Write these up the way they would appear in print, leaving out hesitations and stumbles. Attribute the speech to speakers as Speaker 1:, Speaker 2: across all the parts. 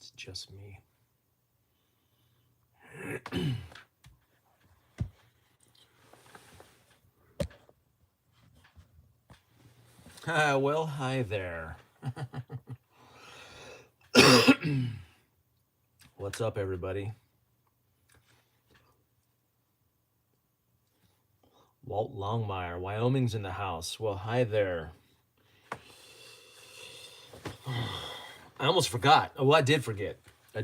Speaker 1: it's just me. Well, hi there. What's up, everybody? Walt Longmire, Wyoming's in the house. Well, hi there. I almost forgot. Oh, I did forget. I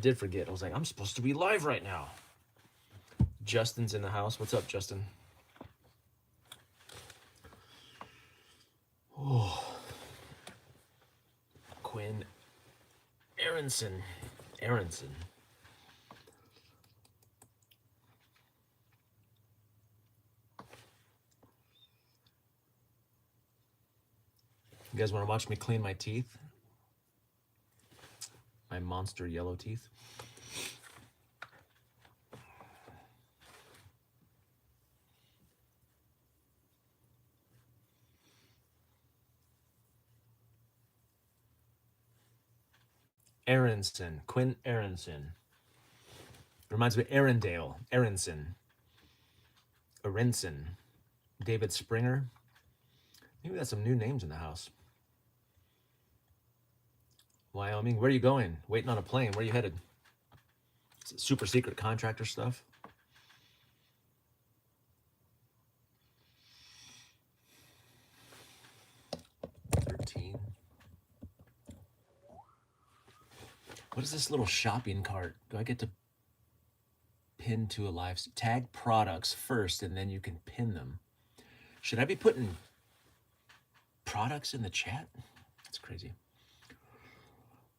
Speaker 1: was like, I'm supposed to be live right now. Justin's in the house. What's up, Justin? Oh, Quinn Aronson. You guys want to watch me clean my teeth? My monster yellow teeth. Aronson, Quinn Aronson. Reminds me of Arendelle, Aronson, David Springer. Maybe we got some new names in the house. Wyoming, where are you going? Waiting on a plane. Where are you headed? Is it super secret contractor stuff? What is this little shopping cart? Do I get to pin to a live tag products first and then you can pin them? Should I be putting products in the chat? That's crazy.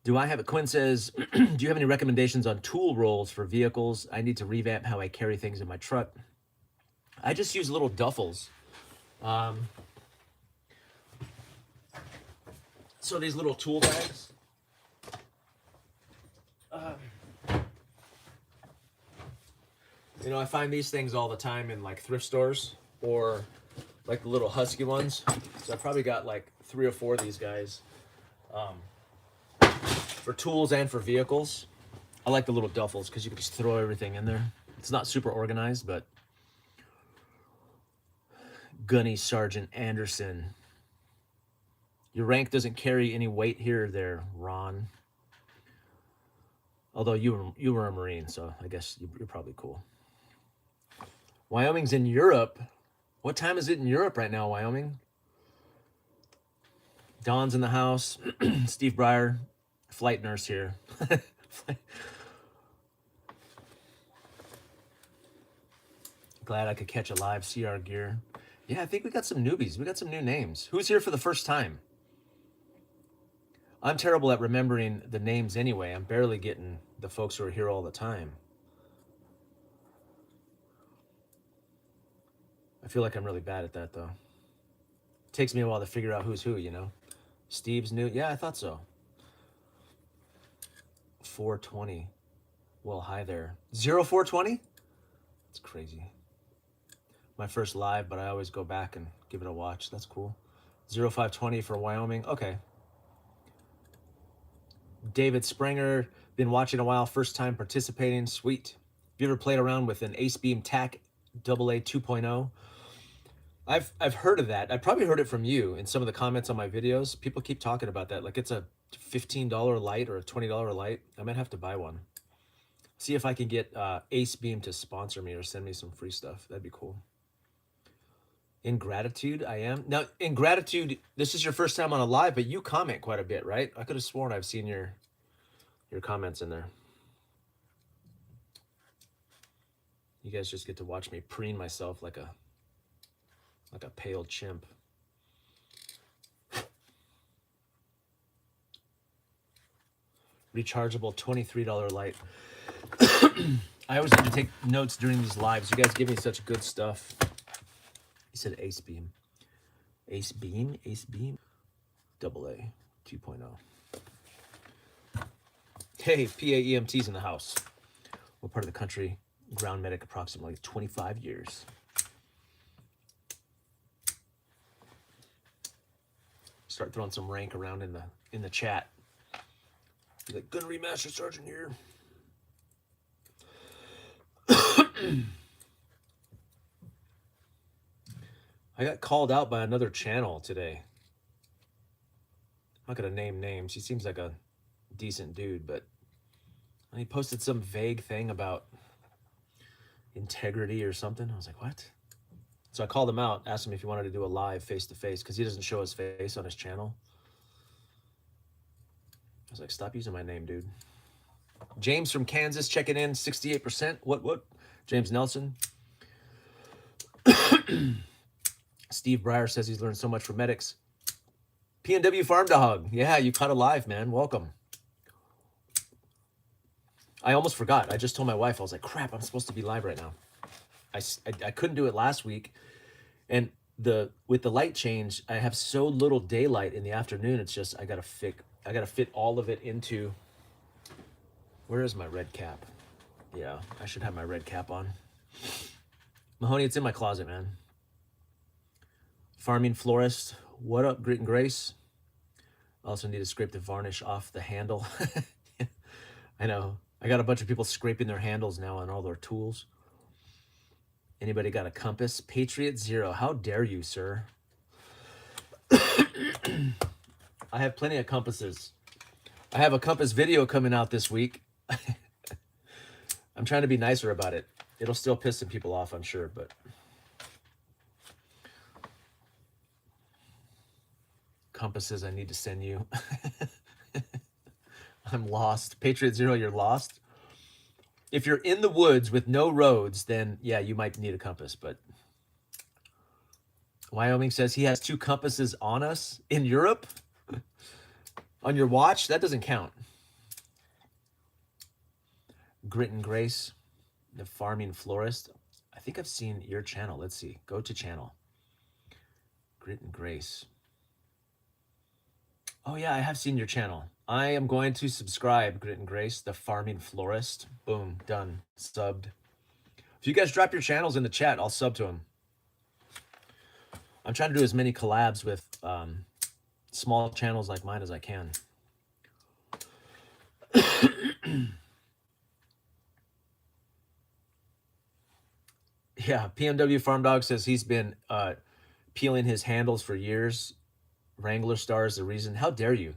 Speaker 1: Do I have it? Quinn says, do you have any recommendations on tool rolls for vehicles? I need to revamp how I carry things in my truck. I just use little duffels. So these little tool bags. You know, I find these things all the time in like thrift stores or like the little husky ones. So I probably got like 3 or 4 of these guys for tools and for vehicles. I like the little duffels because you can just throw everything in there. It's not super organized, but Gunny Sergeant Anderson. Your rank doesn't carry any weight here or there, Ron. Although you were a Marine, so I guess you're probably cool. Wyoming's in Europe. What time is it in Europe right now, Wyoming? Don's in the house. Steve Breyer, flight nurse here. Glad I could catch a live CR gear. Yeah, I think we got some newbies. We got some new names. Who's here for the first time? I'm terrible at remembering the names anyway. I'm barely getting the folks who are here all the time. I feel like I'm really bad at that, though. It takes me a while to figure out who's who, you know? Steve's new. Yeah, I thought so. 420. Well, hi there. 0420? It's crazy. My first live, but I always go back and give it a watch. That's cool. 0520 for Wyoming. Okay. David Springer, been watching a while, first time participating. Sweet. Have you ever played around with an Ace Beam TAC AA 2.0? I've heard of that. I probably heard it from you in some of the comments on my videos. People keep talking about that. Like it's a $15 light or a $20 light. I might have to buy one. See if I can get Ace Beam to sponsor me or send me some free stuff. That'd be cool. In gratitude, I am. Now, in gratitude, this is your first time on a live, but you comment quite a bit, right? I could have sworn I've seen your comments in there. You guys just get to watch me preen myself like a pale chimp. Rechargeable $23 light. I always need to take notes during these lives. You guys give me such good stuff. He said Ace Beam. Ace Beam? Ace Beam? AA 2.0. Hey, PAEMT's in the house. What part of the country? Ground medic, approximately 25 years. Start throwing some rank around in the chat. The Gunnery Master Sergeant here. I got called out by another channel today. I'm not gonna name names. He seems like a decent dude, but he posted some vague thing about integrity or something. I was like, what? So I called him out, asked him if he wanted to do a live face-to-face because he doesn't show his face on his channel. I was like, stop using my name, dude. James from Kansas checking in, 68%. What? James Nelson. Steve Breyer says he's learned so much from medics. PNW Farm Dog. Yeah, you caught a live, man. Welcome. I almost forgot. I just told my wife, I was like, crap, I'm supposed to be live right now. I couldn't do it last week. And with the light change, I have so little daylight in the afternoon. It's just, I gotta fit all of it into, where is my red cap? Yeah, I should have my red cap on. Mahoney, it's in my closet, man. Farming Florist, what up, Grit and Grace? Also need to scrape the varnish off the handle. I know. I got a bunch of people scraping their handles now on all their tools. Anybody got a compass? Patriot Zero, how dare you, sir? I have plenty of compasses. I have a compass video coming out this week. I'm trying to be nicer about it. It'll still piss some people off, I'm sure, but... compasses I need to send you. I'm lost. Patriot Zero, you're lost. If you're in the woods with no roads, then yeah, you might need a compass, but Wyoming says he has 2 compasses on us in Europe. On your watch, that doesn't count. Grit and Grace, the Farming Florist. I think I've seen your channel. Let's see. Go to channel. Grit and Grace. Oh yeah, I have seen your channel. I am going to subscribe, Grit and Grace, the Farming Florist. Boom, done, subbed. If you guys drop your channels in the chat, I'll sub to them. I'm trying to do as many collabs with small channels like mine as I can. Yeah, PMW Farm Dog says he's been peeling his handles for years. Wrangler Star is the reason. How dare you?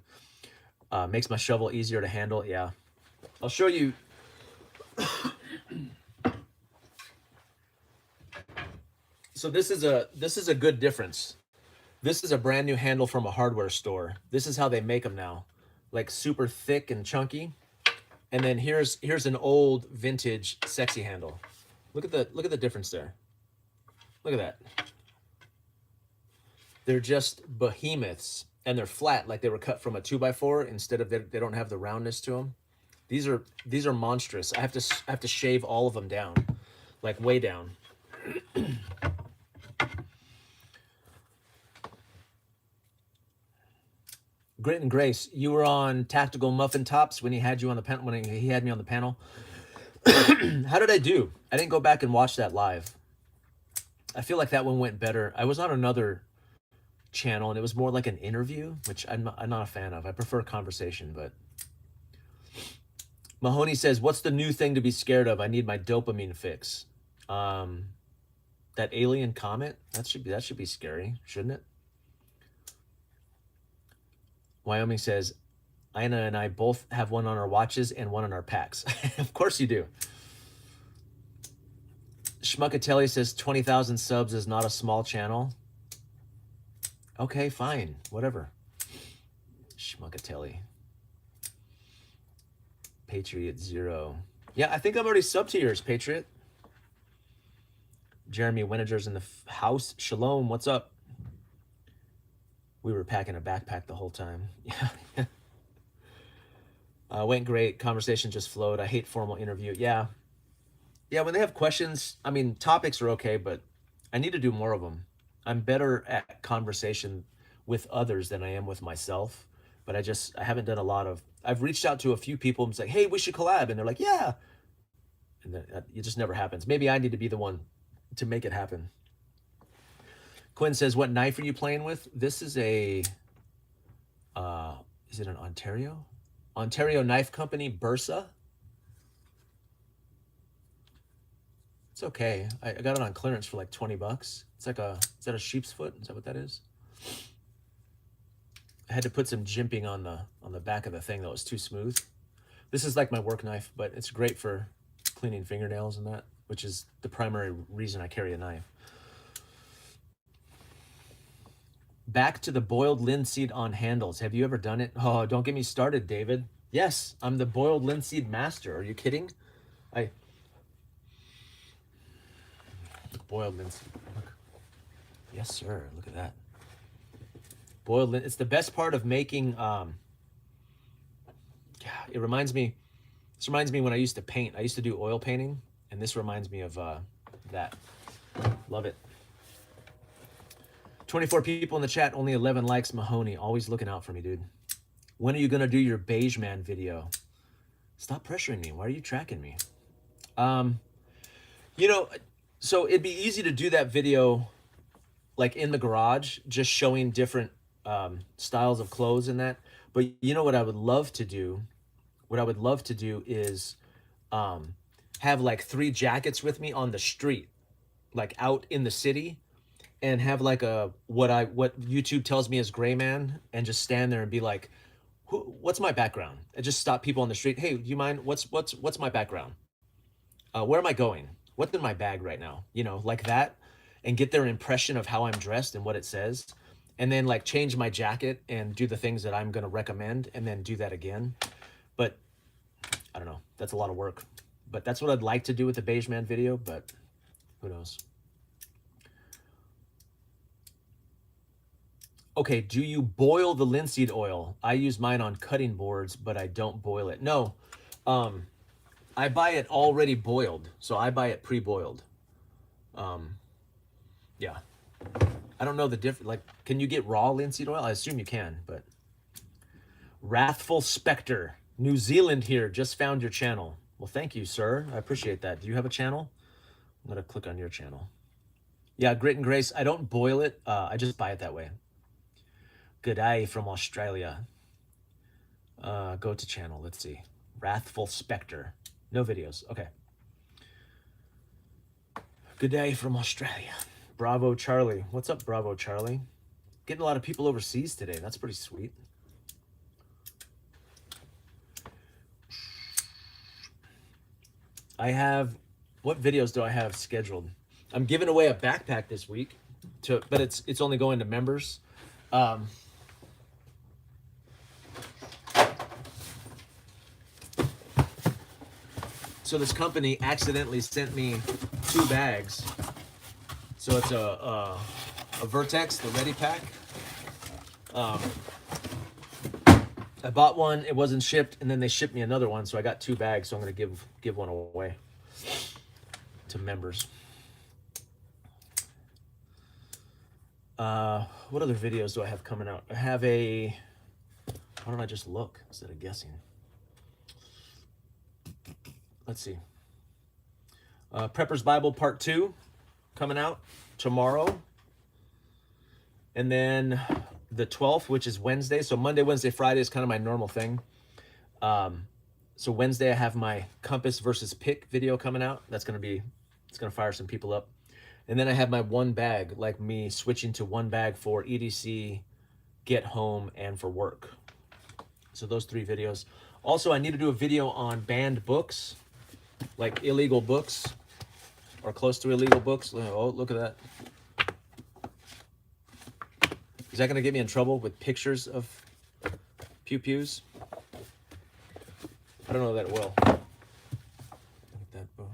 Speaker 1: Makes my shovel easier to handle. Yeah, I'll show you. So this is a good difference. This is a brand new handle from a hardware store. This is how they make them now, like super thick and chunky. And then here's an old vintage sexy handle. Look at the difference there. Look at that. They're just behemoths, and they're flat, like they were cut from a 2x4 instead of they don't have the roundness to them. These are monstrous. I have to shave all of them down, like way down. Grit and Grace, you were on Tactical Muffin Tops when he had you on the panel. When he had me on the panel. How did I do? I didn't go back and watch that live. I feel like that one went better. I was on another channel and it was more like an interview, which I'm not a fan of. I prefer conversation, but Mahoney says, what's the new thing to be scared of? I need my dopamine fix. That alien comet, that should be scary, shouldn't it? Wyoming says, Ina and I both have one on our watches and one on our packs. Of course you do. Schmuckatelli says 20,000 subs is not a small channel. Okay, fine, whatever. Schmuckatelli. Patriot Zero. Yeah, I think I'm already subbed to yours, Patriot. Jeremy Wineger's in the house. Shalom, what's up? We were packing a backpack the whole time. Yeah. Went great. Conversation just flowed. I hate formal interview. Yeah. Yeah, when they have questions, I mean, topics are okay, but I need to do more of them. I'm better at conversation with others than I am with myself, but I haven't done a lot of, I've reached out to a few people and say, hey, we should collab. And they're like, yeah. And then it just never happens. Maybe I need to be the one to make it happen. Quinn says, what knife are you playing with? This is a, is it an Ontario? Ontario Knife Company, Bursa. It's okay. I got it on clearance for like 20 bucks. It's like is that a sheep's foot? Is that what that is? I had to put some jimping on the back of the thing that was too smooth. This is like my work knife, but it's great for cleaning fingernails and that, which is the primary reason I carry a knife. Back to the boiled linseed on handles. Have you ever done it? Oh, don't get me started, David. Yes, I'm the boiled linseed master. Are you kidding? I boiled linseed. Look. Yes, sir. Look at that. Boiled linseed. It's the best part of making. It reminds me. This reminds me when I used to paint. I used to do oil painting, and this reminds me of that. Love it. 24 people in the chat, only 11 likes. Mahoney, always looking out for me, dude. When are you gonna do your beige man video? Stop pressuring me. Why are you tracking me? You know, so it'd be easy to do that video like in the garage, just showing different styles of clothes and that. But you know what I would love to do? What I would love to do is have like 3 jackets with me on the street, like out in the city, and have like a what YouTube tells me is gray man, and just stand there and be like, what's my background? And just stop people on the street. Hey, do you mind? What's my background? Where am I going? What's in my bag right now? You know, like that, and get their impression of how I'm dressed and what it says, and then like change my jacket and do the things that I'm gonna recommend, and then do that again. But I don't know. That's a lot of work. But that's what I'd like to do with the beige man video. But who knows? Okay, do you boil the linseed oil? I use mine on cutting boards, but I don't boil it. No, I buy it already boiled, so I buy it pre-boiled. Yeah, I don't know the difference. Like, can you get raw linseed oil? I assume you can, but Wrathful Spectre, New Zealand here, just found your channel. Well, thank you, sir. I appreciate that. Do you have a channel? I'm gonna click on your channel. Yeah, Grit and Grace. I don't boil it. I just buy it that way. Good day from Australia. Go to channel. Let's see. Wrathful Spectre. No videos. Okay. Good day from Australia. Bravo Charlie. What's up, Bravo Charlie? Getting a lot of people overseas today. That's pretty sweet. I have, what videos do I have scheduled? I'm giving away a backpack this week, but it's only going to members. So this company accidentally sent me 2 bags. So it's a Vertex, the Ready Pack. I bought one, it wasn't shipped, and then they shipped me another one, so I got 2 bags. So I'm gonna give one away to members. What other videos do I have coming out? I have a. Why don't I just look instead of guessing? Let's see. Prepper's Bible Part 2 coming out tomorrow. And then the 12th, which is Wednesday. So Monday, Wednesday, Friday is kind of my normal thing. So Wednesday I have my compass versus pick video coming out. It's gonna fire some people up. And then I have my 1 bag, like me switching to 1 bag for EDC, get home, and for work. So those 3 videos. Also, I need to do a video on banned books, like illegal books or close to illegal books. Oh, look at that. Is that going to get me in trouble with pictures of pew-pews? I don't know that it will. Look at that book.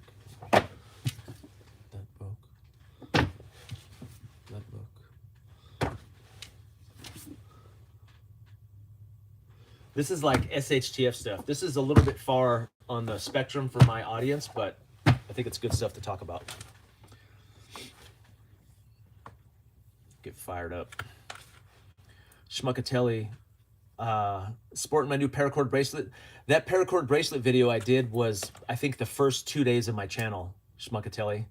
Speaker 1: That book. That book. This is like SHTF stuff. This is a little bit far on the spectrum for my audience, but I think it's good stuff to talk about. Get fired up. Schmuckatelli, sporting my new paracord bracelet. That paracord bracelet video I did was, I think, the first 2 days of my channel, Schmuckatelli.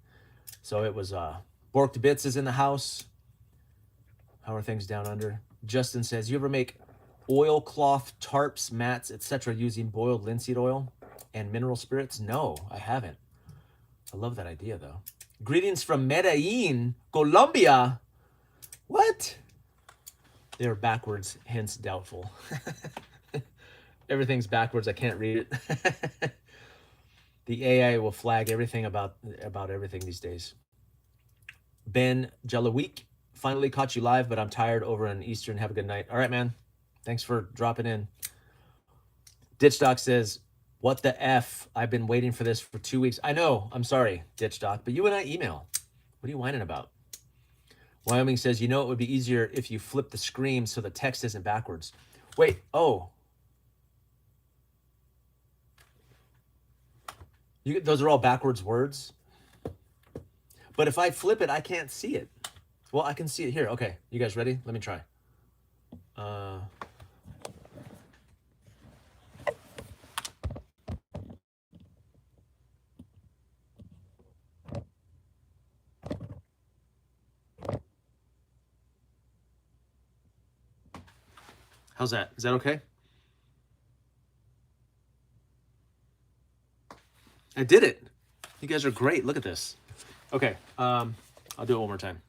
Speaker 1: So it was, Bork to Bits is in the house. How are things down under? Justin says, you ever make oilcloth tarps, mats, etc. using boiled linseed oil and mineral spirits? No, I haven't. I love that idea though. Greetings from Medellin, Colombia. What? They're backwards, hence doubtful. Everything's backwards. I can't read it. The AI will flag everything about everything these days. Ben Jelawik, finally caught you live, but I'm tired over in Eastern. Have a good night. All right, man. Thanks for dropping in. Ditch Doc says, what the F? I've been waiting for this for 2 weeks. I know. I'm sorry, Ditch Doc, but you and I email. What are you whining about? Wyoming says, you know, it would be easier if you flip the screen so the text isn't backwards. Wait, oh. Those are all backwards words? But if I flip it, I can't see it. Well, I can see it here. Okay, you guys ready? Let me try. How's that? Is that okay? I did it. You guys are great. Look at this. Okay, I'll do it one more time.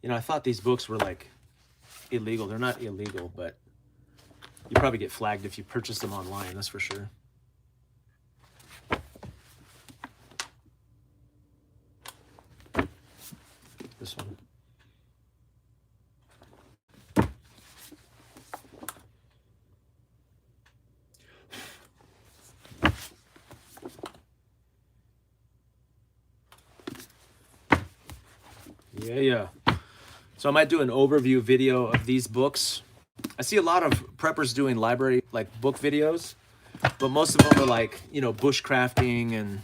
Speaker 1: You know, I thought these books were like illegal. They're not illegal, but you probably get flagged if you purchase them online, that's for sure. This one. Yeah. So I might do an overview video of these books. I see a lot of preppers doing library, like book videos, but most of them are like, you know, bushcrafting and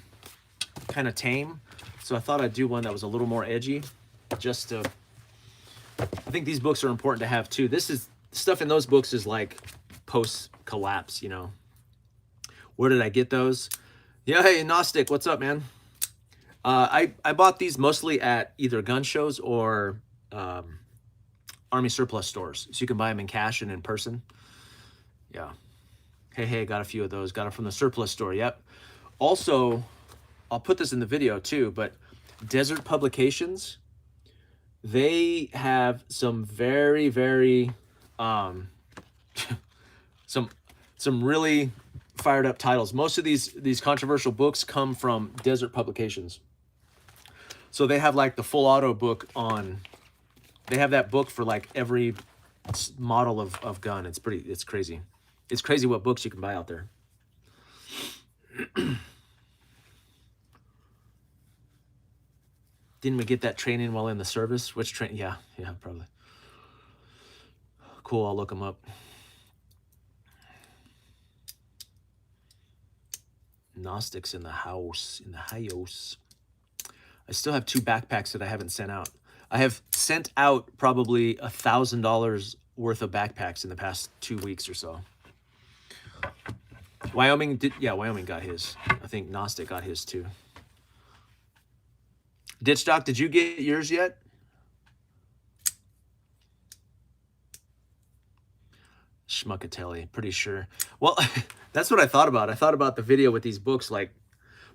Speaker 1: kind of tame. So I thought I'd do one that was a little more edgy, just to, I think these books are important to have too. This is, stuff in those books is like post-collapse, you know. Where did I get those? Yeah, hey, Gnostic, what's up, man? I bought these mostly at either gun shows or Army surplus stores. So you can buy them in cash and in person. Yeah. Hey, got a few of those. Got them from the surplus store. Yep. Also, I'll put this in the video too, but Desert Publications, they have some very, very, some really fired up titles. Most of these controversial books come from Desert Publications. So they have like the full auto book on, they have that book for like every model of gun. It's crazy. It's crazy what books you can buy out there. Didn't we get that training while in the service? Which train? Yeah, probably. Cool, I'll look them up. Gnostics in the house, I still have 2 backpacks that I haven't sent out. I have sent out probably $1,000 worth of backpacks in the past 2 weeks or so. Wyoming got his. I think Gnostic got his too. Ditch Doc, did you get yours yet? Schmuckatelli, pretty sure. Well, that's what I thought about. I thought about the video with these books, like,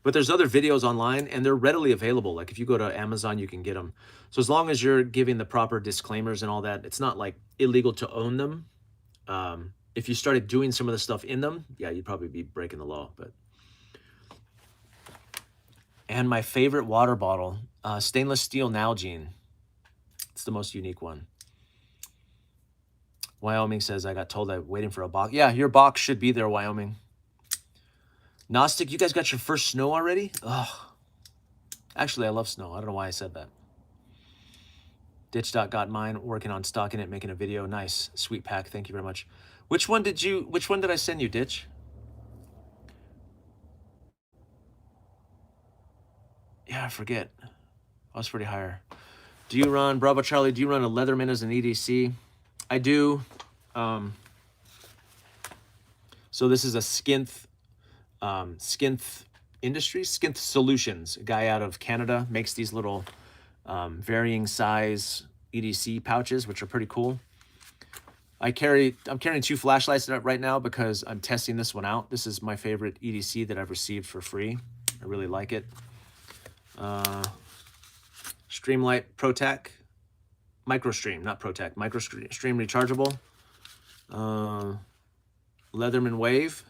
Speaker 1: but there's other videos online and they're readily available. Like if you go to Amazon, you can get them. So as long as you're giving the proper disclaimers and all that, it's not like illegal to own them. If you started doing some of the stuff in them, yeah, you'd probably be breaking the law. But and my favorite water bottle, stainless steel Nalgene. It's the most unique one. Wyoming says, I got told I'm waiting for a box. Yeah, your box should be there, Wyoming. Gnostic, you guys got your first snow already? Ugh. Actually, I love snow. I don't know why I said that. Ditch Dot got mine, working on stocking it, making a video. Nice. Sweet pack. Thank you very much. Which one did I send you, Ditch? Yeah, I forget. I was pretty higher. Do you run, Bravo Charlie, do you run a Leatherman as an EDC? I do. So this is a Skinth, Skinth Industries, Skinth Solutions. A guy out of Canada makes these little varying size EDC pouches, which are pretty cool. I'm carrying 2 flashlights right now because I'm testing this one out. This is my favorite EDC that I've received for free. I really like it. Streamlight ProTac, MicroStream, not ProTac, MicroStream rechargeable. Leatherman Wave,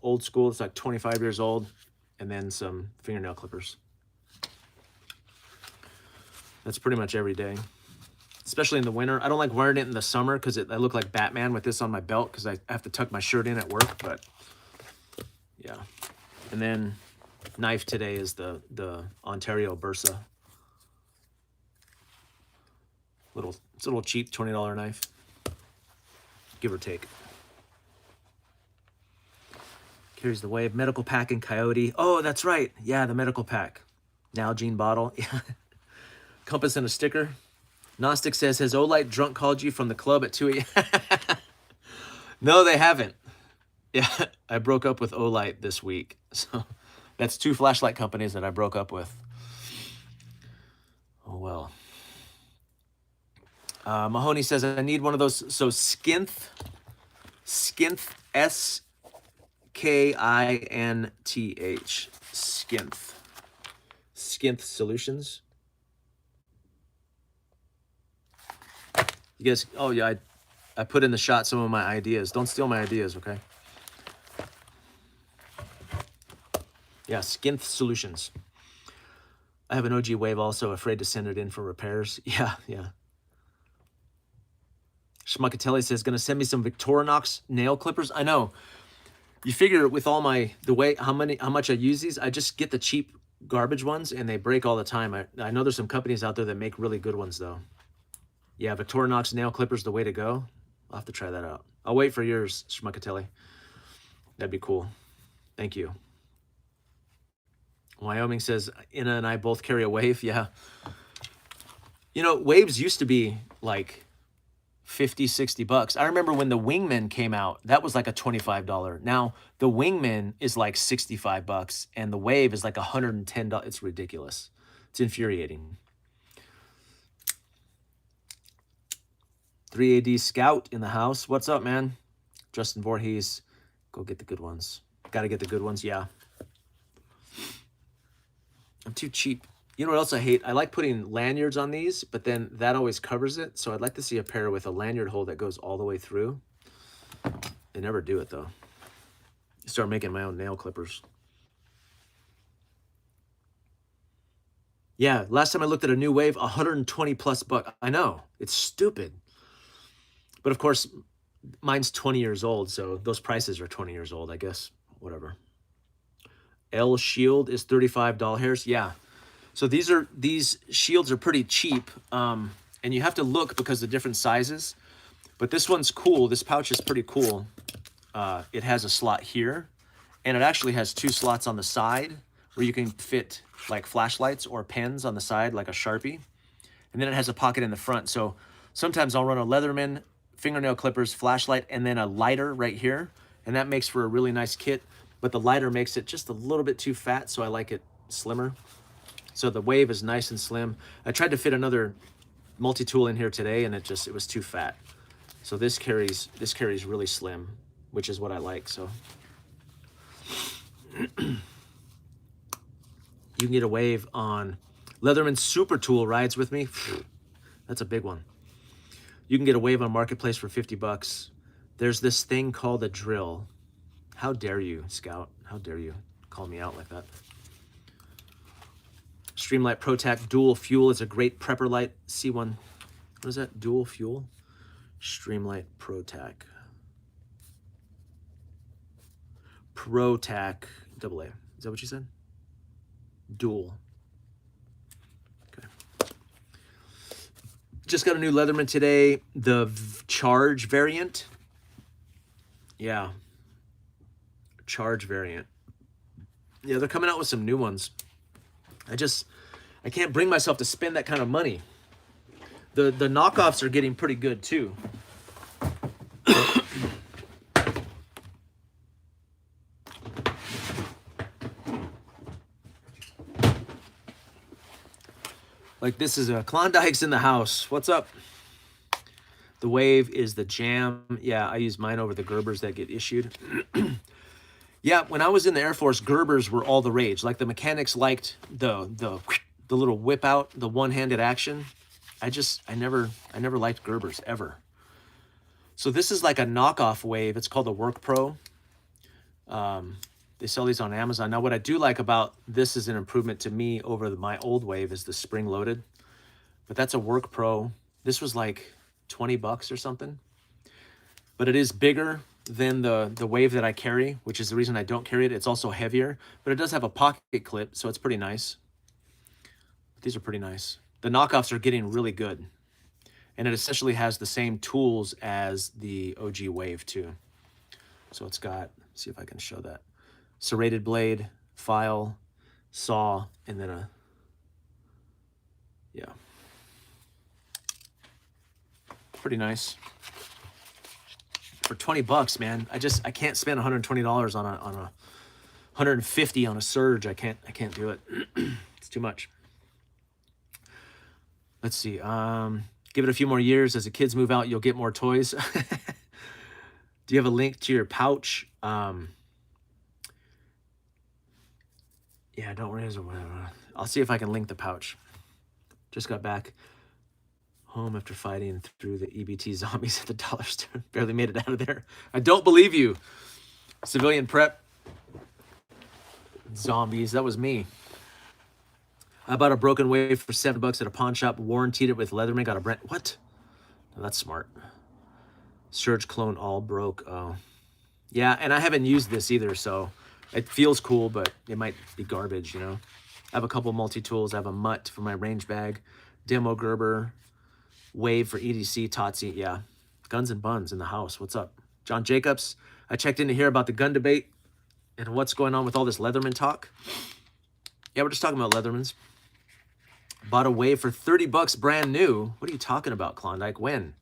Speaker 1: old school. It's like 25 years old, and then some fingernail clippers. That's pretty much every day, especially in the winter. I don't like wearing it in the summer because I look like Batman with this on my belt because I have to tuck my shirt in at work, but yeah. And then knife today is the Ontario Bursa. It's a little cheap, $20 knife, give or take. Carries the Wave. Medical pack and Coyote. Oh, that's right. Yeah, the medical pack. Nalgene bottle. Yeah. Compass and a sticker. Gnostic says, has Olight drunk called you from the club at 2 a.m.? No, they haven't. Yeah, I broke up with Olight this week. So that's 2 flashlight companies that I broke up with. Oh, well. Mahoney says, I need one of those. So Skinth, S-K-I-N-T-H, Skinth Solutions. You guys, oh yeah, I put in the shot some of my ideas. Don't steal my ideas, okay? Yeah, Skinth Solutions. I have an OG Wave also, afraid to send it in for repairs. Yeah. Schmuckatelli says, gonna send me some Victorinox nail clippers. I know. You figure with all how much I use these, I just get the cheap garbage ones and they break all the time. I know there's some companies out there that make really good ones though. Yeah, Victorinox nail clippers, the way to go. I'll have to try that out. I'll wait for yours, Schmuckatelli. That'd be cool. Thank you. Wyoming says, Inna and I both carry a Wave. Yeah. You know, Waves used to be like 50, 60 bucks. I remember when the Wingman came out, that was like a $25. Now, the Wingman is like 65 bucks and the Wave is like $110. It's ridiculous. It's infuriating. 3AD Scout in the house. What's up, man? Justin Voorhees. Go get the good ones. Got to get the good ones, yeah. I'm too cheap. You know what else I hate? I like putting lanyards on these, but then that always covers it. So I'd like to see a pair with a lanyard hole that goes all the way through. They never do it, though. Start making my own nail clippers. Yeah, last time I looked at a new Wave, 120 plus bucks. I know, it's stupid. But of course, mine's 20 years old, so those prices are 20 years old, I guess. Whatever. L Shield is $35. Yeah. So these shields are pretty cheap, and you have to look because of different sizes. But this one's cool. This pouch is pretty cool. It has a slot here, and it actually has 2 slots on the side where you can fit like flashlights or pens on the side, like a Sharpie. And then it has a pocket in the front. So sometimes I'll run a Leatherman, fingernail clippers, flashlight, and then a lighter right here. And that makes for a really nice kit. But the lighter makes it just a little bit too fat, so I like it slimmer. So the Wave is nice and slim. I tried to fit another multi-tool in here today, and it was too fat. So this carries really slim, which is what I like. So you can get a Wave on Leatherman Super Tool rides with me. That's a big one. You can get a Wave on Marketplace for 50 bucks. There's this thing called a drill. How dare you, Scout? How dare you call me out like that? Streamlight ProTac Dual Fuel is a great prepper light. C1, what is that? Dual Fuel? Streamlight ProTac. ProTac AA. Is that what you said? Dual. Okay. Just got a new Leatherman today. The Charge variant. Yeah. Charge variant. Yeah, they're coming out with some new ones. I can't bring myself to spend that kind of money. The knockoffs are getting pretty good too. Like this is a Klondike's in the house. What's up? The Wave is the jam. Yeah, I use mine over the Gerbers that get issued. Yeah, when I was in the Air Force, Gerbers were all the rage. Like the mechanics liked the little whip out, the one-handed action. I never liked Gerbers ever. So this is like a knockoff Wave. It's called the Work Pro. They sell these on Amazon. Now, what I do like about this is an improvement to me over my old Wave is the spring-loaded. But that's a Work Pro. This was like 20 bucks or something. But it is bigger than the Wave that I carry, which is the reason I don't carry it. It's also heavier, but it does have a pocket clip, so it's pretty nice. These are pretty nice. The knockoffs are getting really good. And it essentially has the same tools as the OG Wave too. So it's got, see if I can show that. Serrated blade, file, saw, and then a, yeah. Pretty nice. For 20 bucks, man, I can't spend $120 on a 150 on a Surge. I can't do it. It's too much. Let's see. Give it a few more years. As the kids move out, you'll get more toys. Do you have a link to your pouch? Yeah, don't raise or whatever. I'll see if I can link the pouch. Just got back home after fighting through the EBT zombies at the dollar store. Barely made it out of there. I don't believe you. Civilian prep. Zombies. That was me. I bought a broken Wave for $7 at a pawn shop. Warranted it with Leatherman. Got a brand. What? Oh, that's smart. Surge clone all broke. Oh. Yeah, and I haven't used this either, so it feels cool, but it might be garbage, you know? I have a couple multi-tools. I have a Mutt for my range bag. Demo Gerber. Wave for EDC, Totsi, yeah. Guns and Buns in the house. What's up? John Jacobs. I checked in to hear about the gun debate and what's going on with all this Leatherman talk. Yeah, we're just talking about Leathermans. Bought a Wave for 30 bucks brand new. What are you talking about, Klondike? When?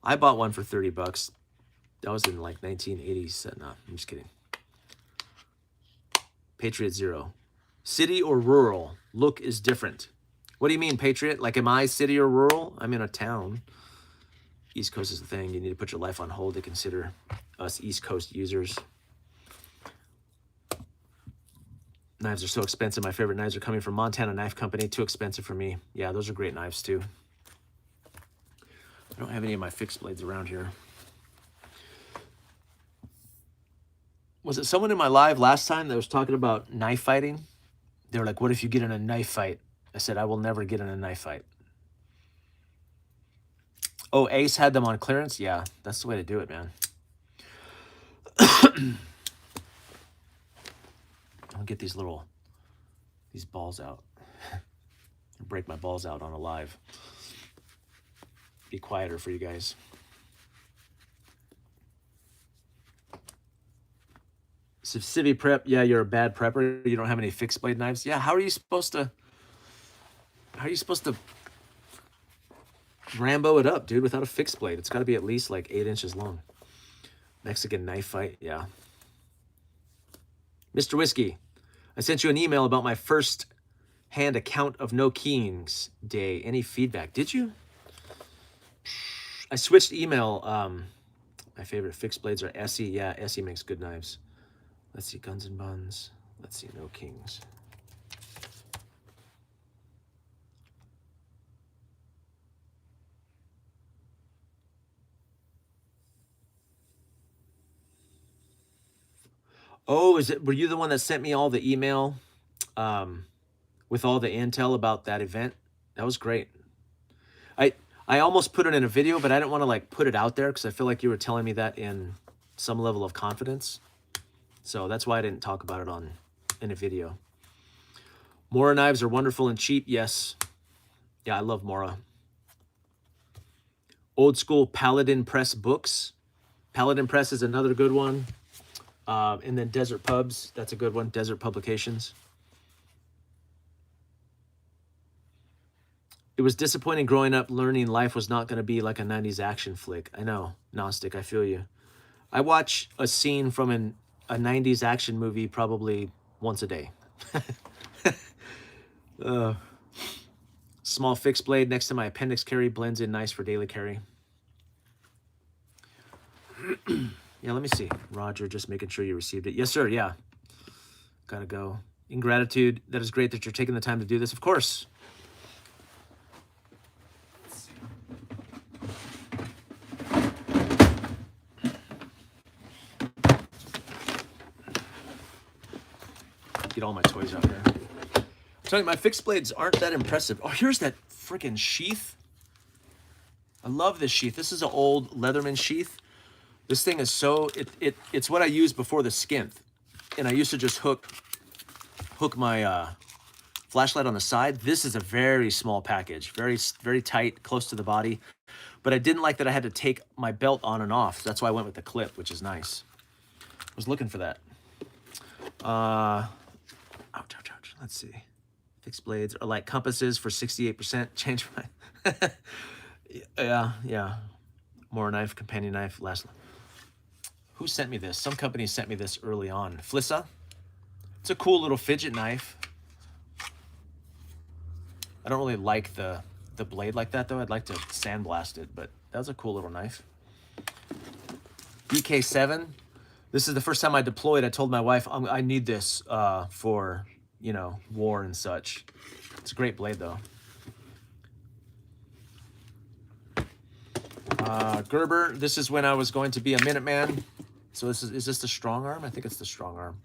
Speaker 1: I bought one for 30 bucks. That was in like 1980s. No, I'm just kidding. Patriot Zero. City or rural? Look is different. What do you mean, Patriot? Like, am I city or rural? I'm in a town. East Coast is the thing. You need to put your life on hold to consider us East Coast users. Knives are so expensive. My favorite knives are coming from Montana Knife Company. Too expensive for me. Yeah, those are great knives too. I don't have any of my fixed blades around here. Was it someone in my live last time that was talking about knife fighting? They were like, what if you get in a knife fight? I said, I will never get in a knife fight. Oh, Ace had them on clearance? Yeah, that's the way to do it, man. I'll get these balls out. Break my balls out on a live. Be quieter for you guys. Civi prep, yeah, you're a bad prepper. You don't have any fixed blade knives. Yeah, how are you supposed to Rambo it up, dude, without a fixed blade? It's got to be at least like 8 inches long. Mexican knife fight, yeah. Mr. Whiskey, I sent you an email about my first hand account of No Kings Day. Any feedback? Did you? I switched email. My favorite fixed blades are Essie. Yeah, Essie makes good knives. Let's see, Guns and Buns. Let's see, No Kings. Oh, were you the one that sent me all the email with all the intel about that event? That was great. I almost put it in a video, but I didn't want to like put it out there because I feel like you were telling me that in some level of confidence. So that's why I didn't talk about it in a video. Mora knives are wonderful and cheap. Yes. Yeah, I love Mora. Old school Paladin Press books. Paladin Press is another good one. And then Desert Pubs, that's a good one. Desert Publications. It was disappointing growing up learning life was not going to be like a 90s action flick. I know, Gnostic, I feel you. I watch a scene from a 90s action movie probably once a day. Small fixed blade next to my appendix carry, blends in nice for daily carry. Yeah, let me see. Roger, just making sure you received it. Yes, sir. Yeah. Gotta go. In gratitude, that is great that you're taking the time to do this. Of course. Get all my toys out here. I'm telling you, my fixed blades aren't that impressive. Oh, here's that freaking sheath. I love this sheath. This is an old Leatherman sheath. This thing is so, it's what I used before the Skinth. And I used to just hook my flashlight on the side. This is a very small package, very, very tight, close to the body. But I didn't like that I had to take my belt on and off. That's why I went with the clip, which is nice. I was looking for that. Ouch, ouch, ouch. Let's see. Fixed blades are like compasses for 68%. Change my... yeah. More knife, companion knife, last... Who sent me this? Some company sent me this early on. Flissa. It's a cool little fidget knife. I don't really like the blade like that, though. I'd like to sandblast it, but that was a cool little knife. BK7. This is the first time I deployed. I told my wife, I need this for, you know, war and such. It's a great blade, though. Gerber. This is when I was going to be a Minuteman. So is this the strong arm? I think it's the strong arm.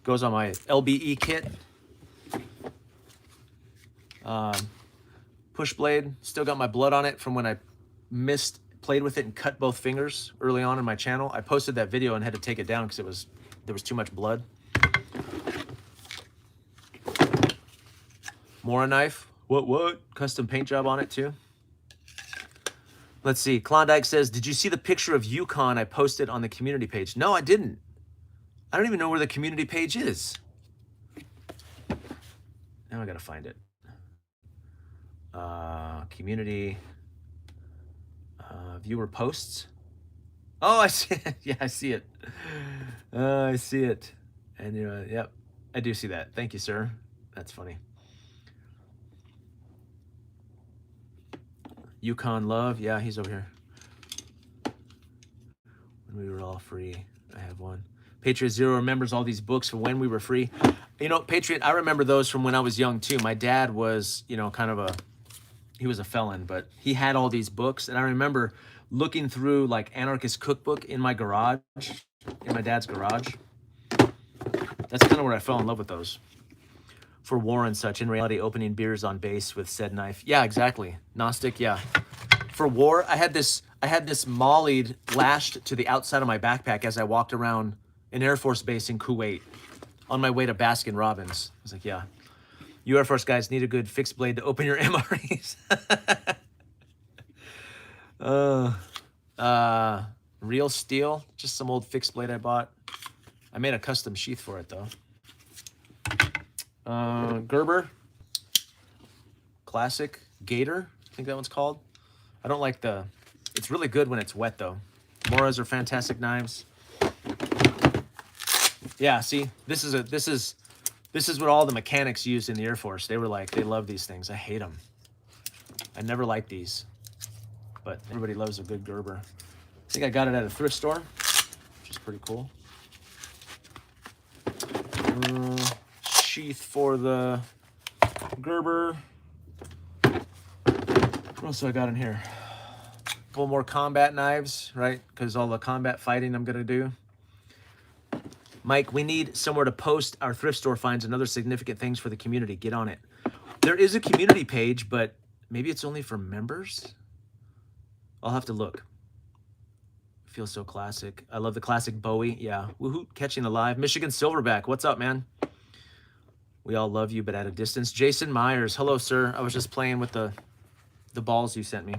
Speaker 1: Goes on my LBE kit. Push blade. Still got my blood on it from when I played with it and cut both fingers early on in my channel. I posted that video and had to take it down because there was too much blood. Mora knife. What? Custom paint job on it too. Let's see. Klondike says, did you see the picture of Yukon I posted on the community page? No, I didn't. I don't even know where the community page is. Now I gotta find it. Community. Viewer posts. Oh, I see it. Yeah, I see it. I see it. And yep, I do see that. Thank you, sir. That's funny. Yukon Love. Yeah, he's over here. When we were all free. I have one. Patriot Zero remembers all these books from when we were free. You know, Patriot, I remember those from when I was young too. My dad was, you know, he was a felon, but he had all these books. And I remember looking through like Anarchist Cookbook in my garage, in my dad's garage. That's kind of where I fell in love with those. For war and such, in reality, opening beers on base with said knife. Yeah, exactly. Gnostic, yeah. For war, I had this mollied lashed to the outside of my backpack as I walked around an Air Force base in Kuwait on my way to Baskin Robbins. I was like, yeah. You Air Force guys need a good fixed blade to open your MREs. Real steel, just some old fixed blade I bought. I made a custom sheath for it though. Gerber, classic Gator, I think that one's called. I don't like it's really good when it's wet though. Moras are fantastic knives. Yeah, see, this is what all the mechanics used in the Air Force. They were like, they love these things. I hate them. I never liked these, but everybody loves a good Gerber. I think I got it at a thrift store, which is pretty cool. Sheath for the Gerber. What else do I got in here? A couple more combat knives, right? Because all the combat fighting I'm gonna do. Mike, we need somewhere to post our thrift store finds and other significant things for the community. Get on it. There is a community page, but maybe it's only for members. I'll have to look. Feels so classic. I love the classic Bowie. Yeah. Woohoo. Catching Alive. Michigan Silverback. What's up, man? We all love you, but at a distance. Jason Myers. Hello, sir. I was just playing with the balls you sent me.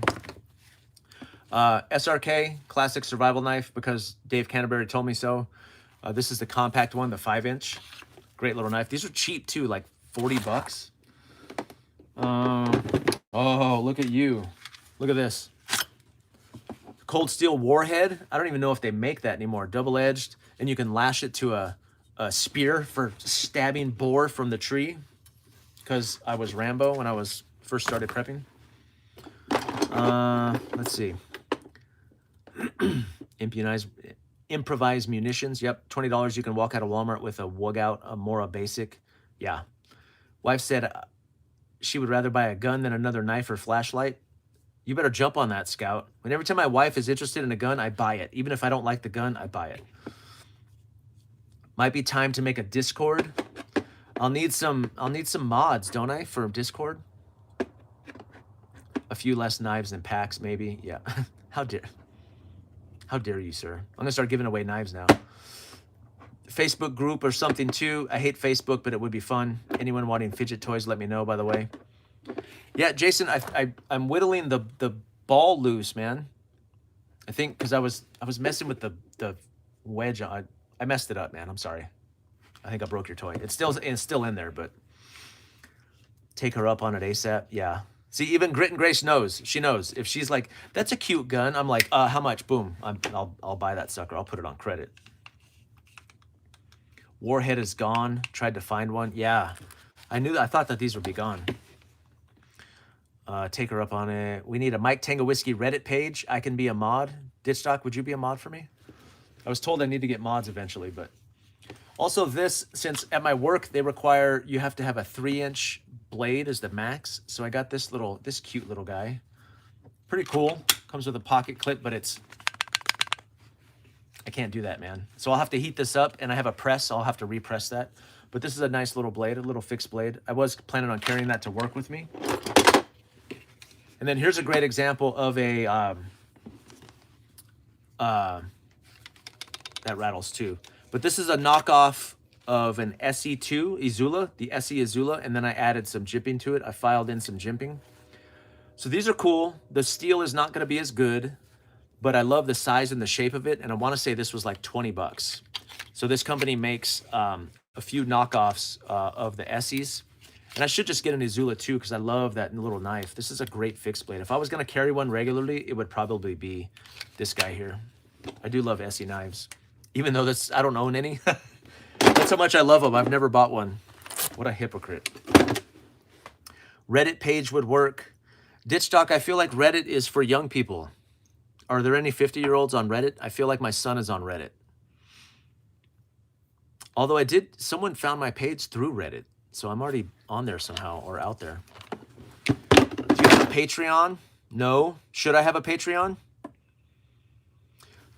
Speaker 1: SRK, classic survival knife, because Dave Canterbury told me so. This is the compact one, the 5-inch. Great little knife. These are cheap, too, like 40 bucks. Oh, look at you. Look at this. Cold steel warhead. I don't even know if they make that anymore. Double-edged, and you can lash it to a spear for stabbing boar from the tree. because I was Rambo when I was first started prepping. Let's see. Improvise, improvise munitions. Yep, $20. You can walk out of Walmart with a Wug Out, a Mora Basic. Yeah. Wife said she would rather buy a gun than another knife or flashlight. You better jump on that, Scout. When every time my wife is interested in a gun, I buy it. Even if I don't like the gun, I buy it. Might be time to make a Discord. I'll need some mods, don't I, for Discord? A few less knives than packs, maybe. Yeah. How dare you, sir? I'm gonna start giving away knives now. Facebook group or something too. I hate Facebook, but it would be fun. Anyone wanting fidget toys, let me know, by the way. Yeah, Jason, I'm whittling the ball loose, man. I think because I was messing with the wedge. I messed it up, man. I'm sorry. I think I broke your toy. It's still in there, but take her up on it ASAP. Yeah. See, even Grit and Grace knows. She knows. If she's like, that's a cute gun, I'm like, how much? Boom. I'll buy that sucker. I'll put it on credit. Warhead is gone. Tried to find one. Yeah. I thought that these would be gone. Take her up on it. We need a Mike Tango Whiskey Reddit page. I can be a mod. Ditchstock, would you be a mod for me? I was told I need to get mods eventually, but also this, since at my work they require you have to have a 3-inch blade as the max. So I got this cute little guy. Pretty cool. Comes with a pocket clip, but I can't do that, man. So I'll have to heat this up, and I have a press. I'll have to repress that. But this is a nice little blade, a little fixed blade. I was planning on carrying that to work with me. And then here's a great example of a that rattles too. But this is a knockoff of an SE2 Izula, the SE Izula, and then I added some jimping to it. I filed in some jimping. So these are cool. The steel is not going to be as good, but I love the size and the shape of it. And I want to say this was like 20 bucks. So this company makes a few knockoffs of the SEs. And I should just get an Izula too, because I love that little knife. This is a great fixed blade. If I was going to carry one regularly, it would probably be this guy here. I do love SE knives, even though I don't own any. That's how much I love them. I've never bought one. What a hypocrite. Reddit page would work. Ditchstock, I feel like Reddit is for young people. Are there any 50-year-olds on Reddit? I feel like my son is on Reddit. Although someone found my page through Reddit, so I'm already on there somehow or out there. Do you have a Patreon? No. Should I have a Patreon?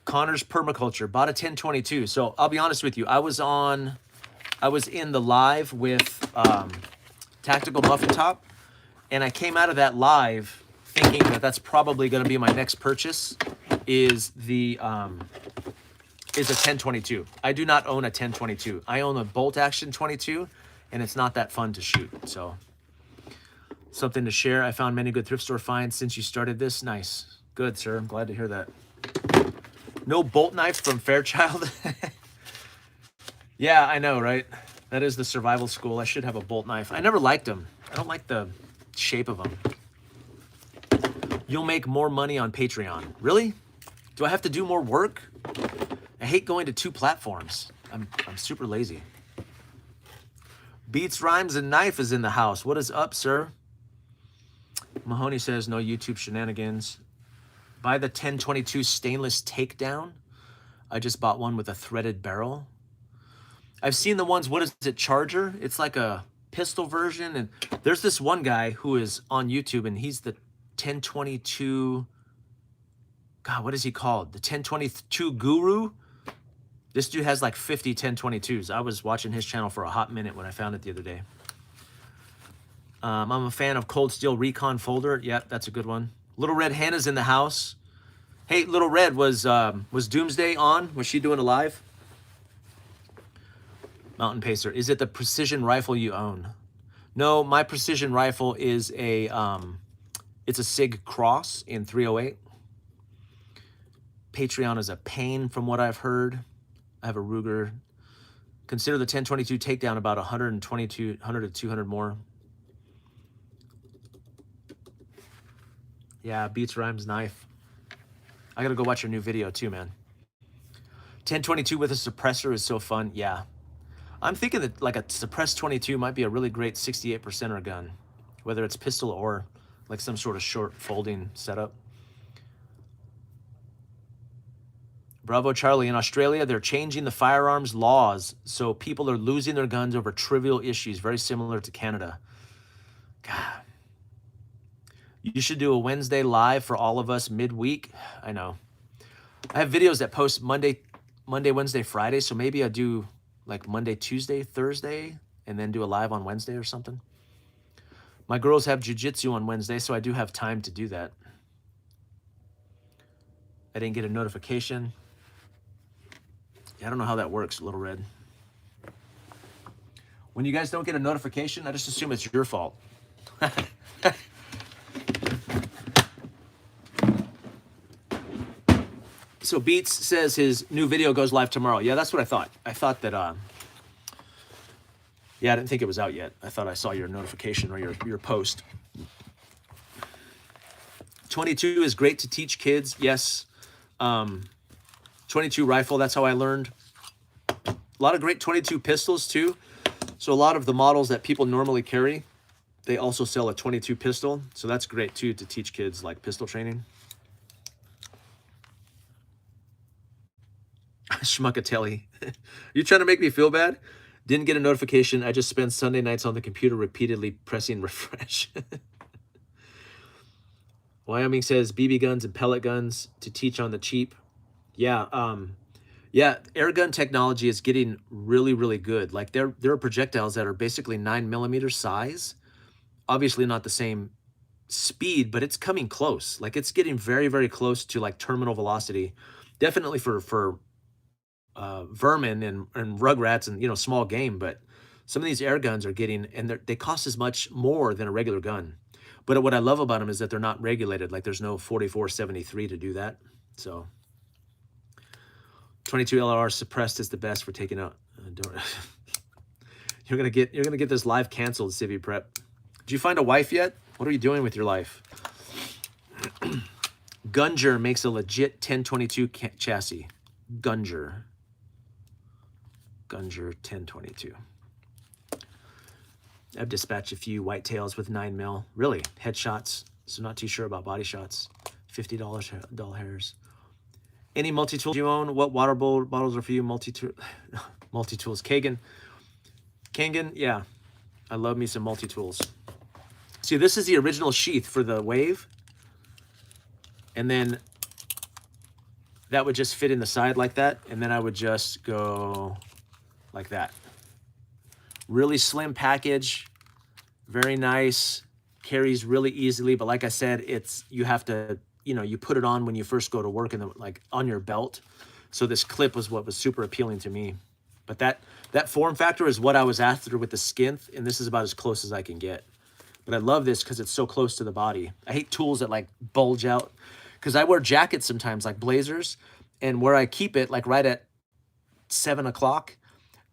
Speaker 1: Connor's Permaculture, bought a 1022. So I'll be honest with you. I was in the live with Tactical Muffin Top, and I came out of that live thinking that that's probably going to be my next purchase is a 1022. I do not own a 1022. I own a bolt action 22, and it's not that fun to shoot. So something to share. I found many good thrift store finds since you started this. Nice. Good, sir. I'm glad to hear that. No bolt knife from Fairchild. Yeah, I know, right? That is the survival school. I should have a bolt knife. I never liked them. I don't like the shape of them. You'll make more money on Patreon. Really? Do I have to do more work? I hate going to 2 platforms. I'm super lazy. Beats, Rhymes, and Knife is in the house. What is up, sir? Mahoney says no YouTube shenanigans. Buy the 1022 stainless takedown. I just bought one with a threaded barrel. I've seen the ones, what is it, Charger? It's like a pistol version. And there's this one guy who is on YouTube, and he's the 1022, God, what is he called? The 1022 Guru? This dude has like 50 1022s. I was watching his channel for a hot minute when I found it the other day. I'm a fan of Cold Steel Recon Folder. Yeah, that's a good one. Little Red Hannah's in the house. Hey, Little Red, was Doomsday on? Was she doing a live? Mountain Pacer, is it the precision rifle you own? No, my precision rifle is it's a SIG Cross in 308. Patreon is a pain from what I've heard. I have a Ruger. Consider the 1022 takedown about 100 to 200 more. Yeah, Beats, Rhymes, Knife. I gotta go watch your new video too, man. 1022 with a suppressor is so fun. Yeah. I'm thinking that like a suppressed 22 might be a really great 68%er gun, whether it's pistol or like some sort of short folding setup. Bravo Charlie, in Australia, they're changing the firearms laws, so people are losing their guns over trivial issues, very similar to Canada. God. You should do a Wednesday live for all of us midweek. I know. I have videos that post Monday, Wednesday, Friday, so maybe I do like Monday, Tuesday, Thursday, and then do a live on Wednesday or something. My girls have jiu-jitsu on Wednesday, so I do have time to do that. I didn't get a notification. I don't know how that works, Little Red. When you guys don't get a notification, I just assume it's your fault. So Beats says his new video goes live tomorrow. Yeah, that's what I thought. I thought that, yeah, I didn't think it was out yet. I thought I saw your notification or your post. 22 is great to teach kids. Yes. 22 rifle, that's how I learned. A lot of great 22 pistols too. So a lot of the models that people normally carry, they also sell a 22 pistol. So that's great too to teach kids like pistol training. Schmuckatelli. You trying to make me feel bad? Didn't get a notification. I just spend Sunday nights on the computer repeatedly pressing refresh. Wyoming says BB guns and pellet guns to teach on the cheap. Yeah, yeah, air gun technology is getting really, really good. Like there are projectiles that are basically 9mm size. Obviously not the same speed, but it's coming close. Like it's getting very, very close to like terminal velocity. Definitely for vermin and rugrats and small game. But some of these air guns are getting, and they cost as much more than a regular gun. But what I love about them is that they're not regulated. Like there's no 4473 to do that. So 22 LR suppressed is the best for taking out. You're gonna get this live canceled, Civi Prep. Did you find a wife yet? What are you doing with your life? Gunger makes a legit 1022 chassis. Gunger 1022. I've dispatched a few whitetails with 9mm. Really, headshots. So not too sure about body shots. $50 dull hairs. Any multi-tools you own? What water bottles are for you? Multi-tools. Kangen, yeah. I love me some multi-tools. See, this is the original sheath for the Wave. And then that would just fit in the side like that. And then I would just go like that. Really slim package. Very nice. Carries really easily. But like I said, you have to, you put it on when you first go to work and like on your belt. So this clip was what was super appealing to me. But that form factor is what I was after with the Skinth, and this is about as close as I can get. But I love this because it's so close to the body. I hate tools that like bulge out, because I wear jackets sometimes, like blazers, and where I keep it, like right at 7 o'clock,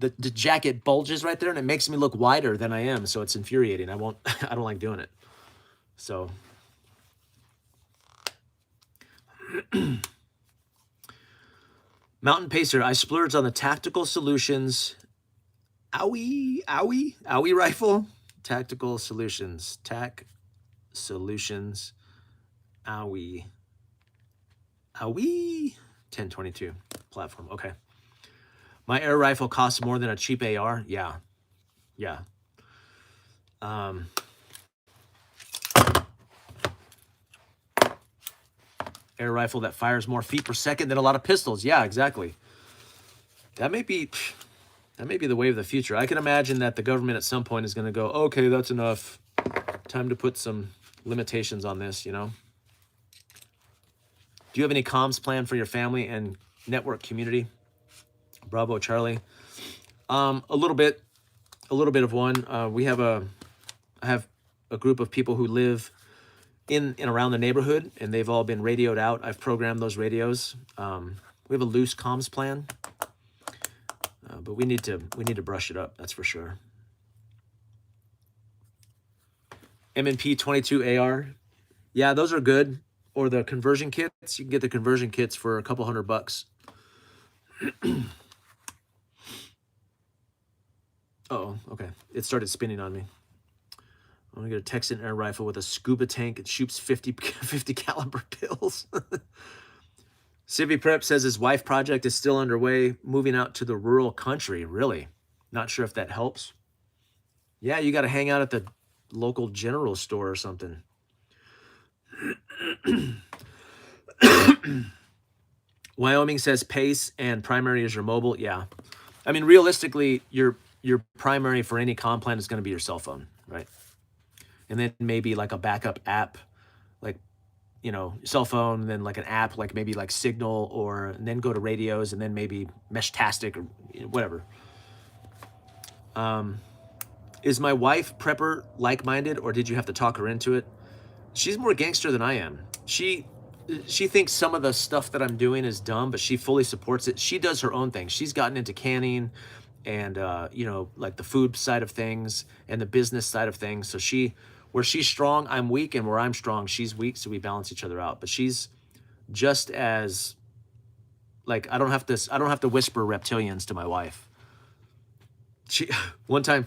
Speaker 1: the jacket bulges right there, and it makes me look wider than I am, so it's infuriating. I don't like doing it. So Mountain Pacer, I splurged on the Tactical Solutions Owie rifle. Tactical Solutions. Tac Solutions Owie 1022 platform. Okay. My air rifle costs more than a cheap AR. Yeah. Air rifle that fires more feet per second than a lot of pistols. Yeah, exactly. That may be the way of the future. I can imagine that the government at some point is going to go, okay, that's enough. Time to put some limitations on this, Do you have any comms plan for your family and network community? Bravo, Charlie. A little bit of one. I have a group of people who live in and around the neighborhood, and they've all been radioed out. I've programmed those radios. We have a loose comms plan, but we need to brush it up. That's for sure. M&P 22 AR, yeah, those are good. Or the conversion kits. You can get the conversion kits for a couple $100. Oh, okay. It started spinning on me. I'm gonna get a Texan air rifle with a scuba tank. It shoots 50 caliber pills. Civi Prep says his wife project is still underway, moving out to the rural country. Really? Not sure if that helps. Yeah, you got to hang out at the local general store or something. Wyoming says pace and primary is your mobile. Yeah. I mean, realistically, your primary for any comm plan is going to be your cell phone, right? And then maybe like a backup app, like, you know, cell phone, then like an app, like maybe like Signal, or and then go to radios, and then maybe Meshtastic or whatever. Is my wife prepper like-minded, or did you have to talk her into it? She's more gangster than I am. She thinks some of the stuff that I'm doing is dumb, but she fully supports it. She does her own thing. She's gotten into canning and you know, like the food side of things and the business side of things. So where she's strong, I'm weak, and where I'm strong, she's weak. So we balance each other out. But she's just as like I don't have to whisper reptilians to my wife. She one time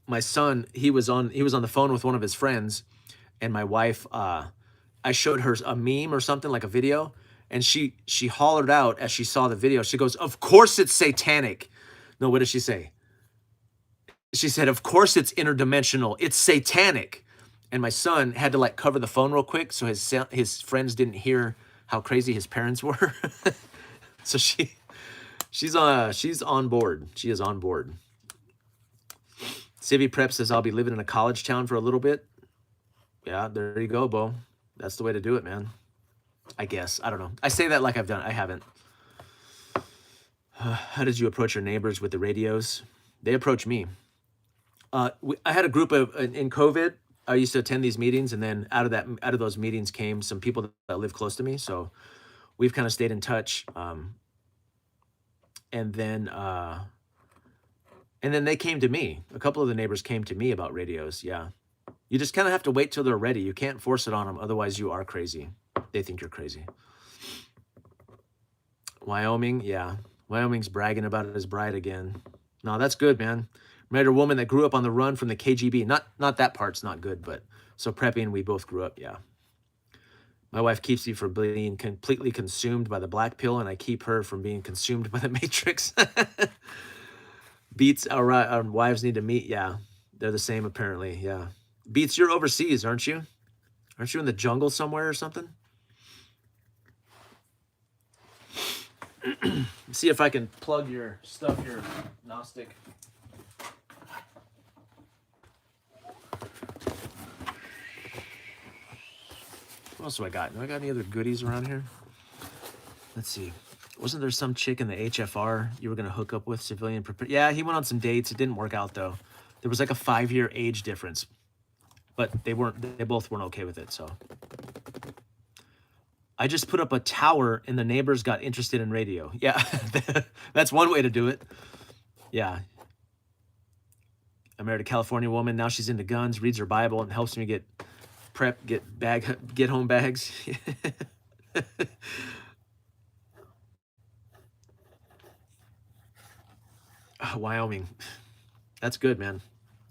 Speaker 1: my son, he was on the phone with one of his friends, and my wife, I showed her a meme or something, like a video, and she hollered out as she saw the video. She goes, "Of course it's satanic." No, what did she say? She said, "Of course it's interdimensional. It's satanic." And my son had to like cover the phone real quick so his friends didn't hear how crazy his parents were. So she's on board. She is on board. Civi Prep says I'll be living in a college town for a little bit. Yeah, there you go, Bo. That's the way to do it, man. I guess. I don't know. I say that like I've done. I haven't. How did you approach your neighbors with the radios? They approached me. I had a group of in COVID. I used to attend these meetings, and then out of those meetings came some people that live close to me. So we've kind of stayed in touch. And then they came to me. A couple of the neighbors came to me about radios. Yeah. You just kind of have to wait till they're ready. You can't force it on them. Otherwise, you are crazy. They think you're crazy. Wyoming, yeah. Wyoming's bragging about his bride again. No, that's good, man. Married a woman that grew up on the run from the KGB. Not that part's not good, but so prepping, we both grew up, yeah. My wife keeps me from being completely consumed by the black pill, and I keep her from being consumed by the Matrix. Beats, our wives need to meet, yeah. They're the same, apparently, yeah. Beats, you're overseas, aren't you? Aren't you in the jungle somewhere or something? See if I can plug your stuff here, Gnostic. What else do I got? Do I got any other goodies around here? Let's see. Wasn't there some chick in the HFR you were going to hook up with, civilian? Yeah, he went on some dates. It didn't work out, though. There was like a 5-year age difference. But they both weren't okay with it, so. I just put up a tower and the neighbors got interested in radio. Yeah, that's one way to do it. Yeah. I married a California woman. Now she's into guns, reads her Bible, and helps me get home bags. Oh, Wyoming. That's good, man.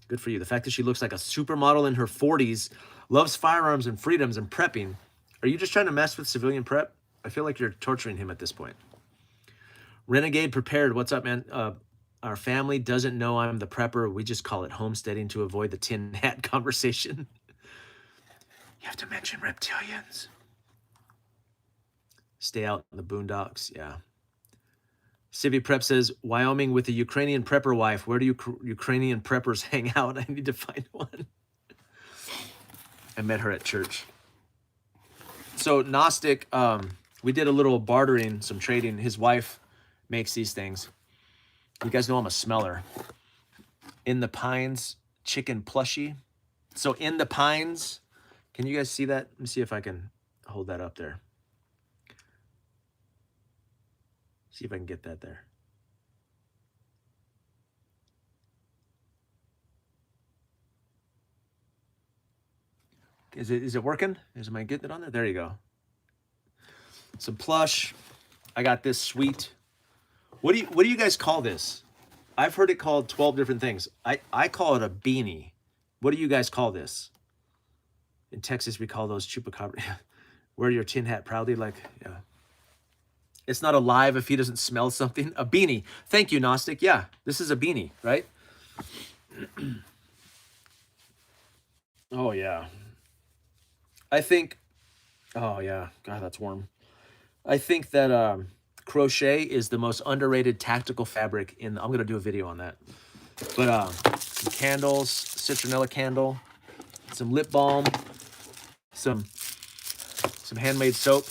Speaker 1: Good for you. The fact that she looks like a supermodel in her 40s, loves firearms and freedoms and prepping. Are you just trying to mess with civilian prep? I feel like you're torturing him at this point. Renegade Prepared. What's up, man? Our family doesn't know I'm the prepper. We just call it homesteading to avoid the tin hat conversation. You have to mention reptilians. Stay out in the boondocks. Yeah. Civi Prep says, Wyoming with a Ukrainian prepper wife. Where do Ukrainian preppers hang out? I need to find one. I met her at church. So Gnostic, we did a little bartering, some trading. His wife makes these things. You guys know I'm a smeller. In the Pines chicken plushie. So In the Pines, can you guys see that? Let me see if I can hold that up there. See if I can get that there. Is it working? Am I getting it on there? There you go. Some plush. I got this sweet. What do you guys call this? I've heard it called 12 different things. I call it a beanie. What do you guys call this? In Texas, we call those chupacabra. Wear your tin hat proudly, like, yeah. It's not alive if he doesn't smell something. A beanie. Thank you, Gnostic. Yeah, this is a beanie, right? Oh, yeah. I think, oh, yeah. God, that's warm. I think that crochet is the most underrated tactical fabric in, I'm going to do a video on that. But some candles, citronella candle, some lip balm, some handmade soap.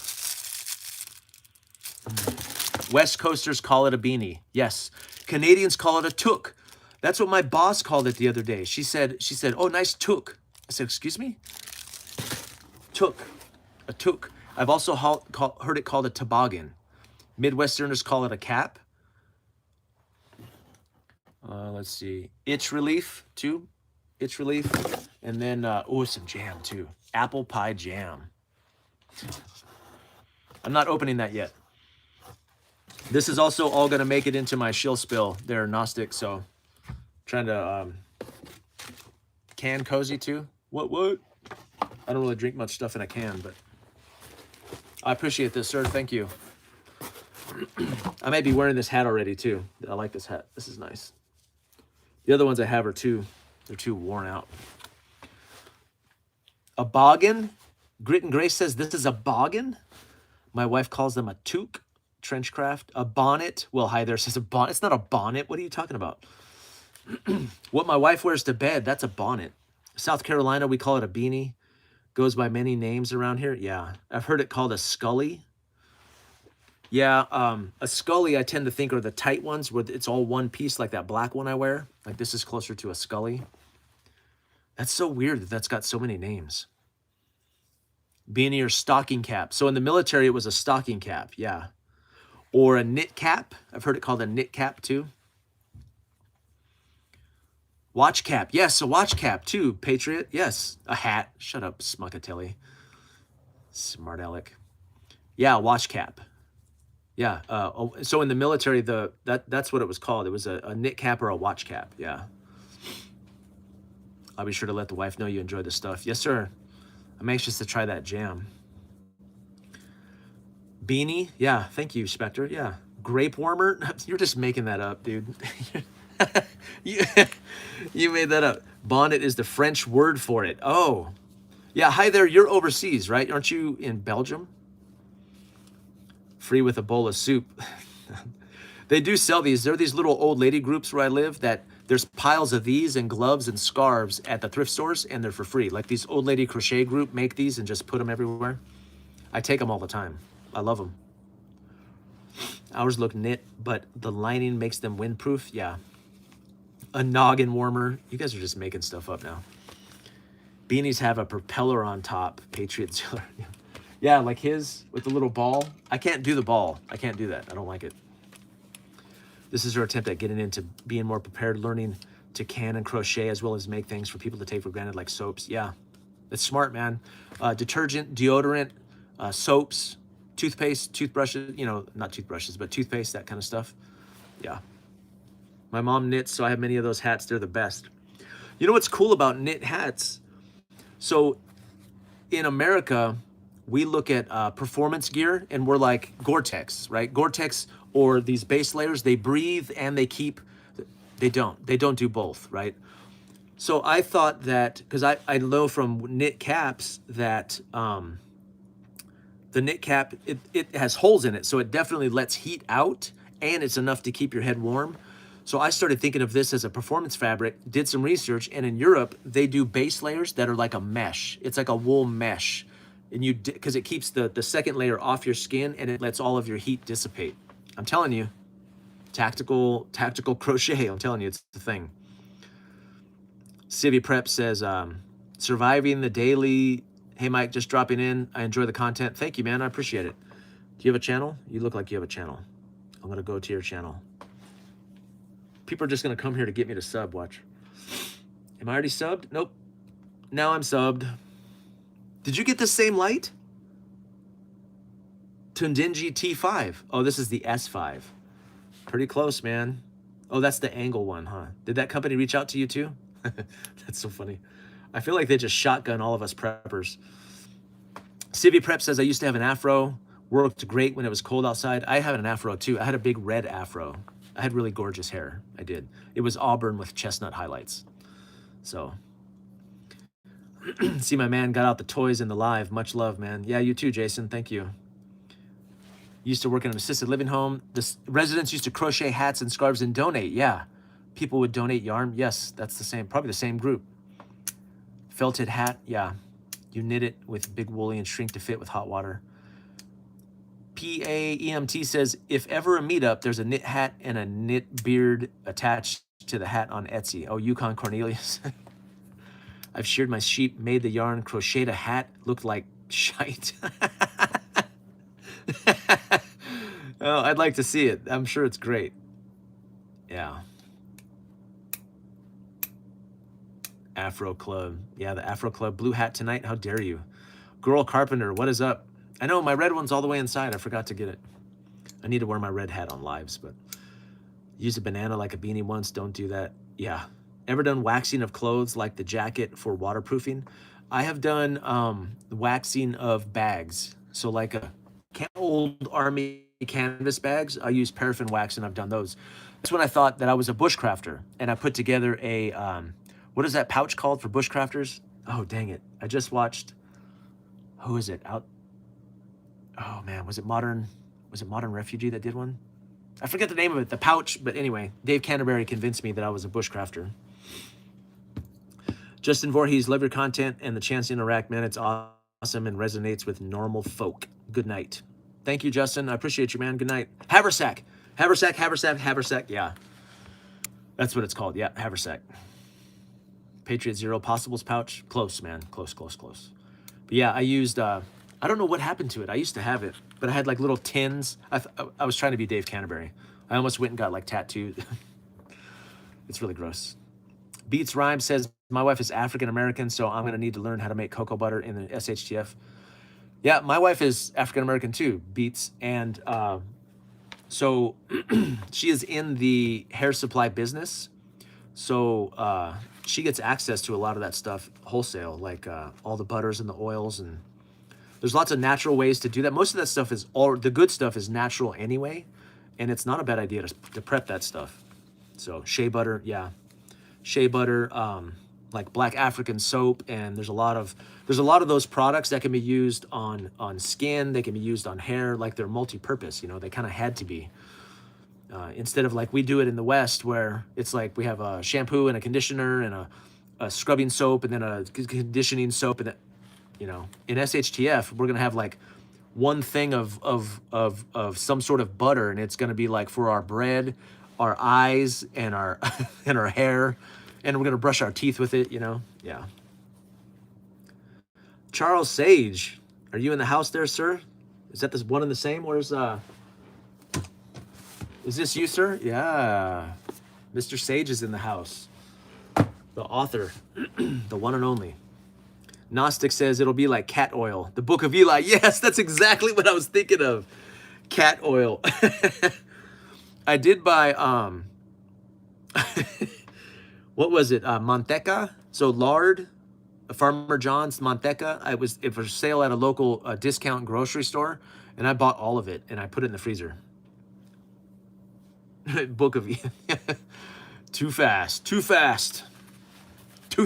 Speaker 1: West Coasters call it a beanie. Yes. Canadians call it a toque. That's what my boss called it the other day. She said, oh, nice toque. I said, excuse me? Toque. A toque. I've also heard it called a toboggan. Midwesterners call it a cap. Let's see. Itch relief, too. Itch relief. And then, oh, some jam, too. Apple pie jam. I'm not opening that yet. This is also all going to make it into my shill spill there, Gnostic. So, trying to can cozy, too. What? I don't really drink much stuff in a can, but I appreciate this, sir. Thank you. I may be wearing this hat already, too. I like this hat. This is nice. The other ones I have are they're too worn out. A boggin? Grit and Grace says this is a boggin? My wife calls them a toque, trenchcraft. A bonnet. Well, hi there, says a bonnet. It's not a bonnet. What are you talking about? What my wife wears to bed, that's a bonnet. South Carolina, we call it a beanie. Goes by many names around here. Yeah, I've heard it called a scully. Yeah, a scully I tend to think are the tight ones where it's all one piece, like that black one I wear. Like this is closer to a scully. That's so weird that that's got so many names. Beanie or stocking cap. So in the military, it was a stocking cap, yeah. Or a knit cap. I've heard it called a knit cap too. Watch cap. Yes, a watch cap too, Patriot. Yes, a hat. Shut up, Smuckatelli. Smart aleck. Yeah, watch cap. Yeah. So in the military, that's what it was called. It was a knit cap or a watch cap. Yeah. I'll be sure to let the wife know you enjoy the stuff. Yes, sir. I'm anxious to try that jam. Beanie. Yeah. Thank you, Spectre. Yeah. Grape warmer. You're just making that up, dude. You made that up. Bonnet is the French word for it. Oh. Yeah. Hi there. You're overseas, right? Aren't you in Belgium? Free with a bowl of soup. They do sell these. There are these little old lady groups where I live that there's piles of these and gloves and scarves at the thrift stores, and they're for free. Like these old lady crochet group make these and just put them everywhere. I take them all the time. I love them. Ours look knit, but the lining makes them windproof. Yeah. A noggin warmer. You guys are just making stuff up now. Beanies have a propeller on top. Patriot Ziller. Yeah, like his with the little ball. I can't do the ball. I can't do that. I don't like it. This is her attempt at getting into being more prepared, learning to can and crochet as well as make things for people to take for granted like soaps. Yeah, it's smart, man. Detergent, deodorant, soaps, toothpaste, toothbrushes, not toothbrushes, but toothpaste, that kind of stuff. Yeah. My mom knits, so I have many of those hats. They're the best. You know what's cool about knit hats? So in America, we look at performance gear and we're like Gore-Tex, right? Gore-Tex or these base layers, they breathe and they don't do both, right? So I thought that, because I know from knit caps that the knit cap, it has holes in it, so it definitely lets heat out and it's enough to keep your head warm. So I started thinking of this as a performance fabric, did some research, and in Europe, they do base layers that are like a mesh. It's like a wool mesh. And because it keeps the second layer off your skin and it lets all of your heat dissipate. I'm telling you, tactical crochet. I'm telling you, it's the thing. Civi Prep says, surviving the daily. Hey, Mike, just dropping in. I enjoy the content. Thank you, man. I appreciate it. Do you have a channel? You look like you have a channel. I'm going to go to your channel. People are just going to come here to get me to sub. Watch. Am I already subbed? Nope. Now I'm subbed. Did you get the same light? Tundingi T5. Oh, this is the S5. Pretty close, man. Oh, that's the Angle one, huh? Did that company reach out to you too? That's so funny. I feel like they just shotgun all of us preppers. Civi Prep says, I used to have an afro. Worked great when it was cold outside. I had an afro too. I had a big red afro. I had really gorgeous hair. I did. It was auburn with chestnut highlights. So, see my man got out the toys in the live. Much love, man. Yeah, you too, Jason. Thank you. Used to work in an assisted living home. The residents used to crochet hats and scarves and donate. Yeah. People would donate yarn. Yes, that's the same, probably the same group. Felted hat. Yeah. You knit it with big woolly and shrink to fit with hot water. PAEMT says, if ever a meetup, there's a knit hat and a knit beard attached to the hat on Etsy. Oh, Yukon Cornelius. I've sheared my sheep, made the yarn, crocheted a hat, looked like shite. Oh, I'd like to see it. I'm sure it's great. Yeah. Afro Club. Yeah, the Afro Club. Blue hat tonight. How dare you? Girl Carpenter, what is up? I know my red one's all the way inside. I forgot to get it. I need to wear my red hat on lives, but use a banana like a beanie once. Don't do that. Yeah. Ever done waxing of clothes like the jacket for waterproofing? I have done waxing of bags. So like a old army canvas bags, I use paraffin wax and I've done those. That's when I thought that I was a bushcrafter and I put together a, what is that pouch called for bushcrafters? Oh, dang it. I just watched, who is it? Oh man, was it Modern Refugee that did one? I forget the name of it, the pouch, but anyway, Dave Canterbury convinced me that I was a bushcrafter. Justin Voorhees, love your content and the chance to interact, man. It's awesome and resonates with normal folk. Good night. Thank you, Justin. I appreciate you, man. Good night. Haversack. Yeah. That's what it's called. Yeah, haversack. Patriot Zero Possibles pouch. Close, man. Close. But yeah, I used, I don't know what happened to it. I used to have it, but I had like little tins. I was trying to be Dave Canterbury. I almost went and got like tattooed. It's really gross. Beats Rhyme says, my wife is African-American, so I'm going to need to learn how to make cocoa butter in the SHTF. Yeah, my wife is African-American too, Beats. And so she is in the hair supply business. So she gets access to a lot of that stuff wholesale, like all the butters and the oils. And there's lots of natural ways to do that. Most of that stuff is, all the good stuff is natural anyway. And it's not a bad idea to prep that stuff. So shea butter, yeah. Shea butter, like black African soap, and there's a lot of those products that can be used on skin. They can be used on hair, like they're multi-purpose. You know, they kind of had to be. Instead of like we do it in the West, where it's like we have a shampoo and a conditioner and a scrubbing soap and then a conditioning soap, and you know, in SHTF we're gonna have like one thing of some sort of butter, and it's gonna be like for our bread, our eyes, and our and our hair. And we're gonna brush our teeth with it, you know? Yeah. Charles Sage, are you in the house there, sir? Is that this one and the same? Where's is this you, sir? Yeah. Mr. Sage is in the house. The author, the one and only. Gnostic says it'll be like cat oil. The Book of Eli. Yes, that's exactly what I was thinking of. Cat oil. I did buy what was it? Manteca. So lard, Farmer John's Manteca. It was for sale at a local discount grocery store, and I bought all of it and I put it in the freezer. Book of Too fast. Too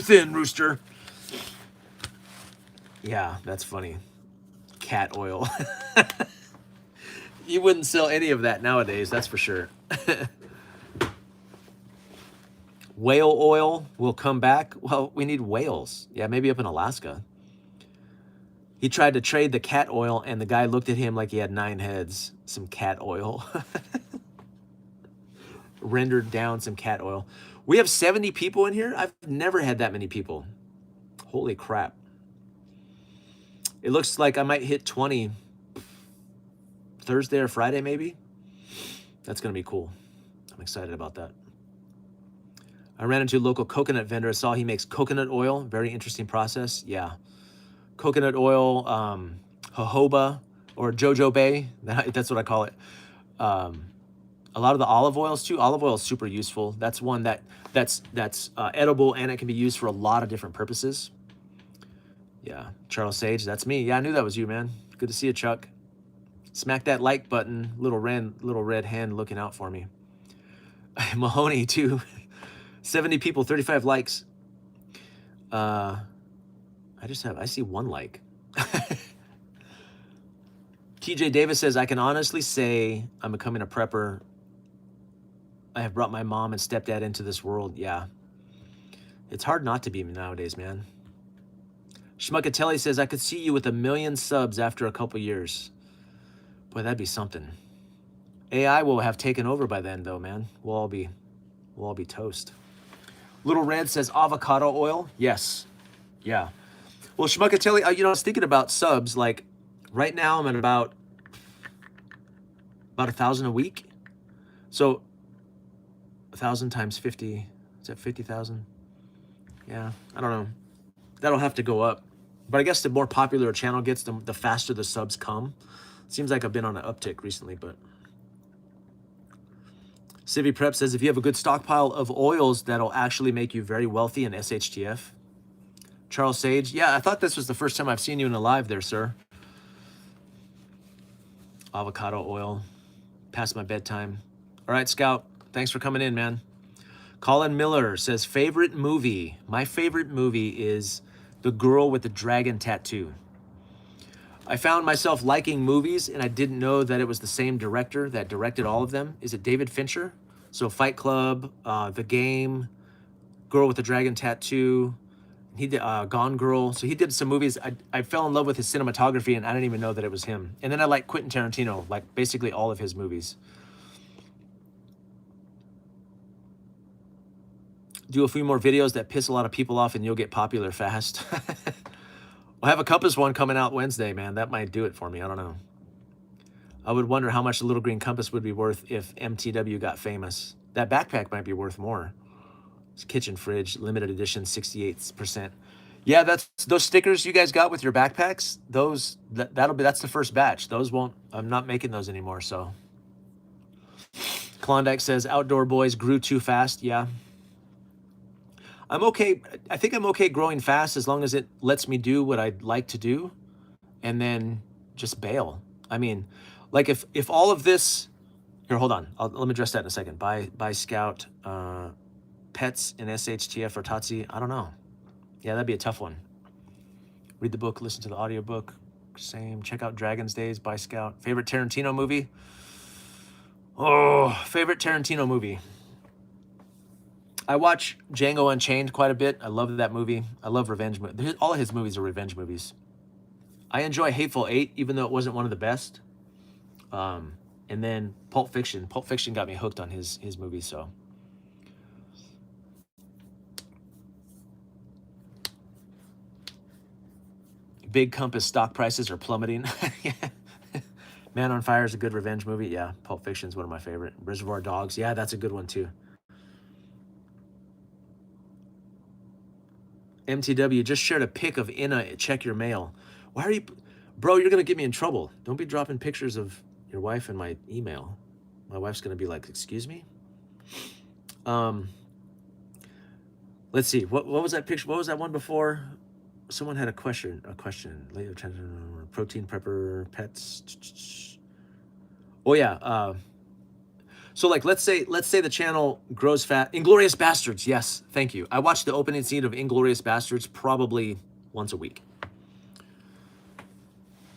Speaker 1: thin, rooster. Yeah, that's funny. Cat oil. You wouldn't sell any of that nowadays, that's for sure. Whale oil will come back. Well, we need whales. Yeah, maybe up in Alaska. He tried to trade the cat oil, and the guy looked at him like he had 9 heads. Some cat oil. Rendered down some cat oil. We have 70 people in here? I've never had that many people. Holy crap. It looks like I might hit 20 Thursday or Friday, maybe. That's going to be cool. I'm excited about that. I ran into a local coconut vendor. I saw he makes coconut oil. Very interesting process. Yeah. Coconut oil, jojoba or jojoba. That's what I call it. A lot of the olive oils too. Olive oil is super useful. That's one that's edible, and it can be used for a lot of different purposes. Yeah, Charles Sage, that's me. Yeah, I knew that was you, man. Good to see you, Chuck. Smack that like button. Little red hand looking out for me. Mahoney too. 70 people, 35 likes. I see one like. TJ Davis says, I can honestly say I'm becoming a prepper. I have brought my mom and stepdad into this world. Yeah. It's hard not to be nowadays, man. Schmuckatelli says, I could see you with 1 million subs after a couple years. Boy, that'd be something. AI will have taken over by then, though, man. We'll all be toast. Little Red says, avocado oil. Yes. Yeah. Well, Schmuckatelli, I was thinking about subs. Like, right now I'm at about 1,000 a week. So 1,000 times 50, is that 50,000? Yeah, I don't know. That'll have to go up. But I guess the more popular a channel gets, the faster the subs come. Seems like I've been on an uptick recently, but. Civi Prep says, if you have a good stockpile of oils, that'll actually make you very wealthy in SHTF. Charles Sage, yeah, I thought this was the first time I've seen you in a live there, sir. Avocado oil, past my bedtime. All right, Scout, thanks for coming in, man. Colin Miller says, favorite movie. My favorite movie is The Girl with the Dragon Tattoo. I found myself liking movies, and I didn't know that it was the same director that directed all of them. Is it David Fincher? So Fight Club, The Game, Girl with the Dragon Tattoo. He did Gone Girl. So he did some movies. I fell in love with his cinematography, and I didn't even know that it was him. And then I like Quentin Tarantino, like basically all of his movies. Do a few more videos that piss a lot of people off, and you'll get popular fast. I'll have a Compass one coming out Wednesday, man. That might do it for me. I don't know. I would wonder how much the little green compass would be worth if MTW got famous. That backpack might be worth more. It's kitchen fridge, limited edition, 68%. Yeah, that's those stickers you guys got with your backpacks. That's the first batch. Those won't. I'm not making those anymore. So. Klondike says outdoor boys grew too fast. Yeah. I'm okay. I think I'm okay growing fast as long as it lets me do what I'd like to do, and then just bail. I mean, like if all of this, here, hold on. Let me address that in a second. Buy Scout, pets in SHTF or Tatsi. I don't know. Yeah, that'd be a tough one. Read the book, listen to the audiobook. Same. Check out Dragon's Days, buy Scout. Favorite Tarantino movie? Oh, favorite Tarantino movie. I watch Django Unchained quite a bit. I love that movie. I love revenge movies. All of his movies are revenge movies. I enjoy Hateful Eight, even though it wasn't one of the best. And then Pulp Fiction. Pulp Fiction got me hooked on his movies, so. Big Compass stock prices are plummeting. Yeah. Man on Fire is a good revenge movie. Yeah, Pulp Fiction is one of my favorite. Reservoir Dogs. Yeah, that's a good one too. MTW just shared a pic of Inna. Check your mail. Why are you, bro? You're gonna get me in trouble. Don't be dropping pictures of your wife in my email. My wife's gonna be like, "Excuse me." Let's see. What was that picture? What was that one before? Someone had a question. Protein prepper pets. Oh yeah. So like, let's say the channel grows fat. Inglorious Bastards. Yes, thank you. I watch the opening scene of Inglorious Bastards probably once a week.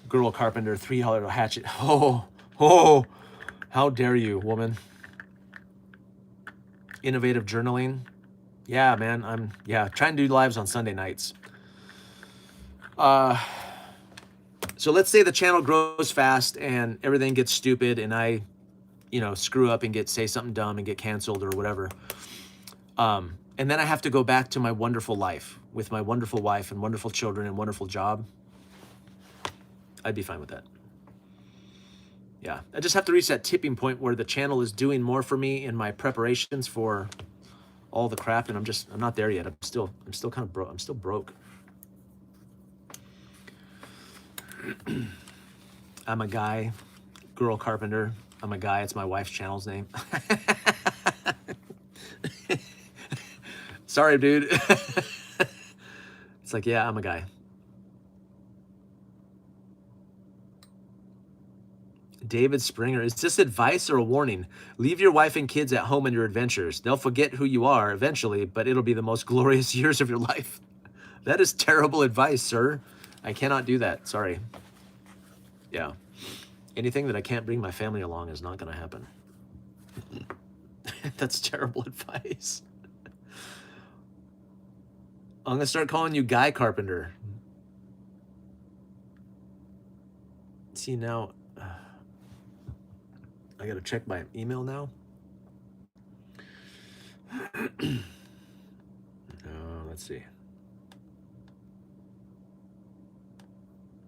Speaker 1: Girl Carpenter, $3 hatchet. Oh, how dare you, woman. Innovative journaling. Yeah, man, I'm trying to do lives on Sunday nights. So let's say the channel grows fast and everything gets stupid and I, screw up and say something dumb and get canceled or whatever. And then I have to go back to my wonderful life with my wonderful wife and wonderful children and wonderful job. I'd be fine with that. Yeah, I just have to reach that tipping point where the channel is doing more for me in my preparations for all the crap, and I'm not there yet. I'm still kind of broke. I'm still broke. I'm a guy, girl carpenter. I'm a guy. It's my wife's channel's name. Sorry, dude. It's like, yeah, I'm a guy. David Springer, is this advice or a warning? Leave your wife and kids at home in your adventures. They'll forget who you are eventually, but it'll be the most glorious years of your life. That is terrible advice, sir. I cannot do that. Sorry. Yeah. Anything that I can't bring my family along is not going to happen. That's terrible advice. I'm going to start calling you Guy Carpenter. See, now I got to check my email now. Let's see.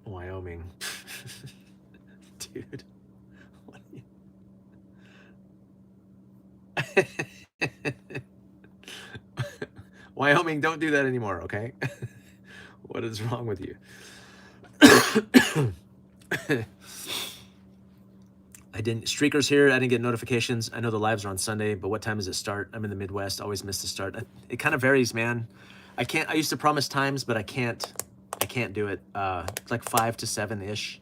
Speaker 1: Wyoming. Dude. What are you... Wyoming, don't do that anymore, okay? What is wrong with you? Streakers here. I didn't get notifications. I know the lives are on Sunday, but what time does it start? I'm in the Midwest. Always miss the start. It kind of varies, man. I used to promise times, but I can't do it. It's like 5 to 7-ish.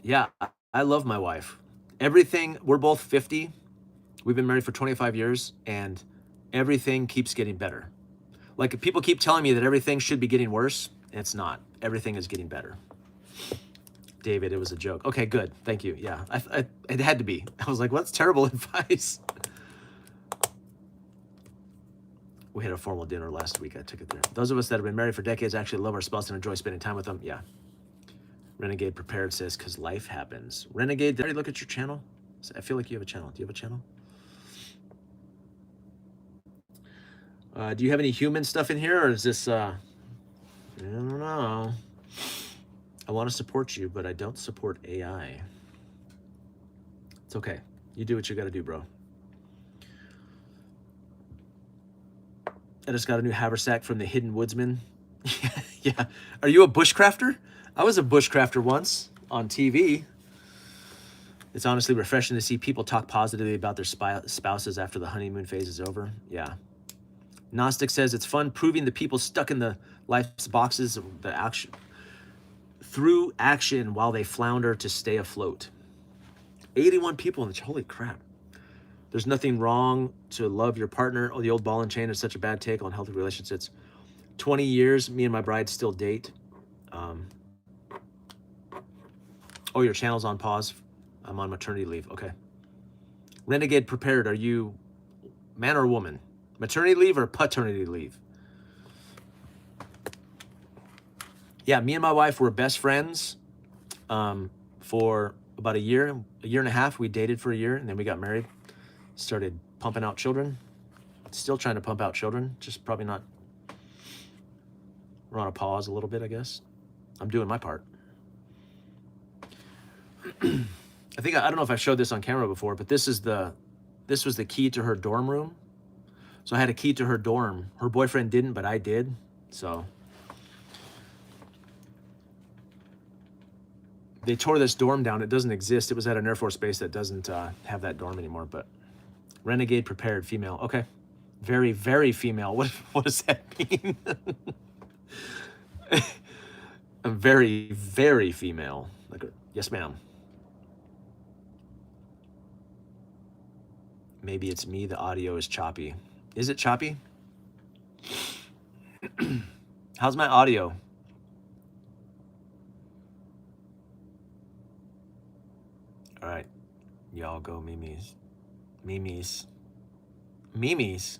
Speaker 1: Yeah, I love my wife. Everything, we're both 50. We've been married for 25 years, and everything keeps getting better. Like, people keep telling me that everything should be getting worse. It's not. Everything is getting better. David, it was a joke. Okay, good. Thank you. Yeah, it had to be. I was like, well, that's terrible advice. We had a formal dinner last week. I took it there. Those of us that have been married for decades actually love our spouse and enjoy spending time with them. Yeah. Renegade Prepared says, because life happens. Renegade, did I look at your channel? I feel like you have a channel. Do you have a channel? Do you have any human stuff in here, or is this, I don't know. I want to support you, but I don't support AI. It's okay. You do what you got to do, bro. I just got a new haversack from the Hidden Woodsman. Yeah. Are you a bushcrafter? I was a bushcrafter once on TV. It's honestly refreshing to see people talk positively about their spouses after the honeymoon phase is over. Yeah. Gnostic says it's fun proving the people stuck in the life's boxes of the action through action while they flounder to stay afloat. 81 people in the holy crap. There's nothing wrong to love your partner. Oh, the old ball and chain is such a bad take on healthy relationships. 20 years, me and my bride still date. Oh, your channel's on pause. I'm on maternity leave. Okay. Renegade Prepared, are you man or woman? Maternity leave or paternity leave? Yeah, me and my wife were best friends for about a year and a half. We dated for a year, and then we got married. Started pumping out children. Still trying to pump out children, just probably not. We're on a pause a little bit, I guess. I'm doing my part. I don't know if I showed this on camera before, but this was the key to her dorm room. So I had a key to her dorm. Her boyfriend didn't, but I did. So they tore this dorm down. It doesn't exist. It was at an Air Force base that doesn't have that dorm anymore. But Renegade Prepared, female. Okay. Very, very female. What does that mean? I'm very, very female. Like, yes, ma'am. Maybe it's me. The audio is choppy. Is it choppy? How's my audio? All right. Y'all go Mimi's. Mimi's. Mimi's.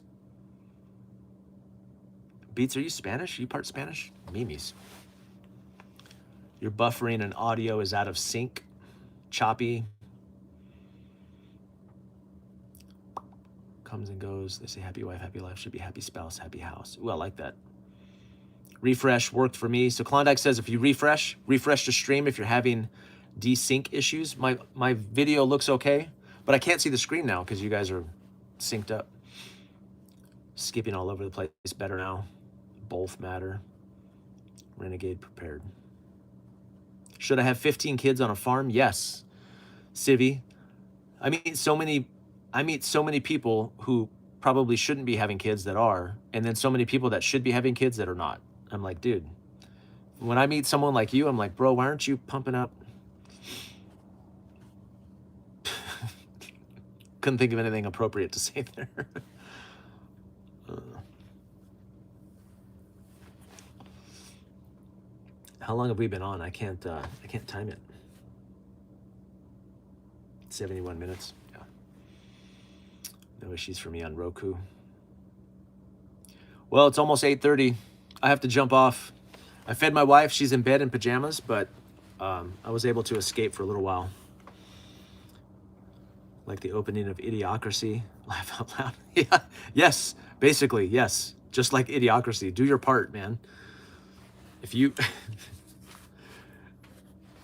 Speaker 1: Beats, are you Spanish? Are you part Spanish? Mimi's. Your buffering and audio is out of sync. Choppy. Comes and goes. They say happy wife, happy life. Should be happy spouse, happy house. Ooh, I like that. Refresh worked for me. So Klondike says if you refresh the stream if you're having desync issues. My video looks okay, but I can't see the screen now because you guys are synced up. Skipping all over the place. Better now. Both matter. Renegade Prepared. Should I have 15 kids on a farm? Yes. Civi. I meet so many people who probably shouldn't be having kids that are, and then so many people that should be having kids that are not. I'm like, dude, when I meet someone like you, I'm like, bro, why aren't you pumping up? Couldn't think of anything appropriate to say there. How long have we been on? I can't time it. 71 minutes. Yeah. No issues for me on Roku. Well, it's almost 8:30. I have to jump off. I fed my wife. She's in bed in pajamas, but I was able to escape for a little while. Like the opening of Idiocracy. Laugh out loud. Yeah. Yes. Basically, yes. Just like Idiocracy. Do your part, man. If you...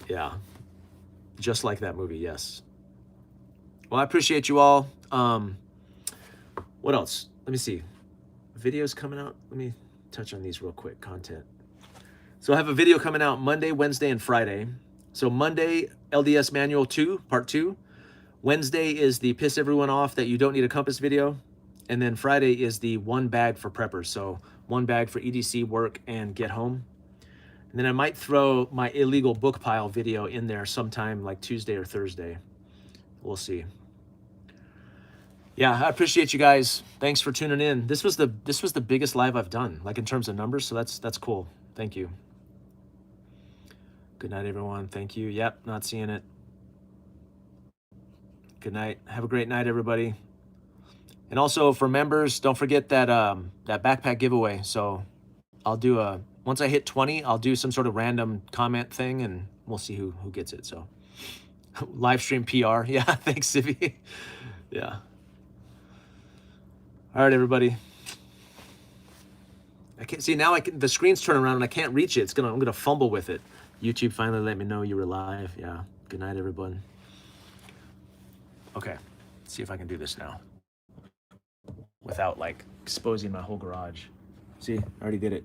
Speaker 1: Yeah. Just like that movie, yes. Well, I appreciate you all. What else? Let me see. Videos coming out. Let me touch on these real quick. Content. So I have a video coming out Monday, Wednesday, and Friday. So Monday, LDS Manual 2, Part 2. Wednesday is the Piss Everyone Off That You Don't Need a Compass video. And then Friday is the 1 bag for preppers. So 1 bag for EDC, work, and get home. And then I might throw my illegal book pile video in there sometime like Tuesday or Thursday. We'll see. Yeah, I appreciate you guys. Thanks for tuning in. This was the biggest live I've done, like in terms of numbers. So that's cool. Thank you. Good night, everyone. Thank you. Yep, not seeing it. Good night. Have a great night, everybody. And also for members, don't forget that that backpack giveaway. So I'll do once I hit 20, I'll do some sort of random comment thing, and we'll see who gets it. So live stream PR. Yeah, thanks, Civi. Yeah. All right, everybody. I can't see now. The screen's turning around and I can't reach it. I'm gonna fumble with it. YouTube finally let me know you were live. Yeah. Good night, everyone. Okay. Let's see if I can do this now without like exposing my whole garage. See, I already did it.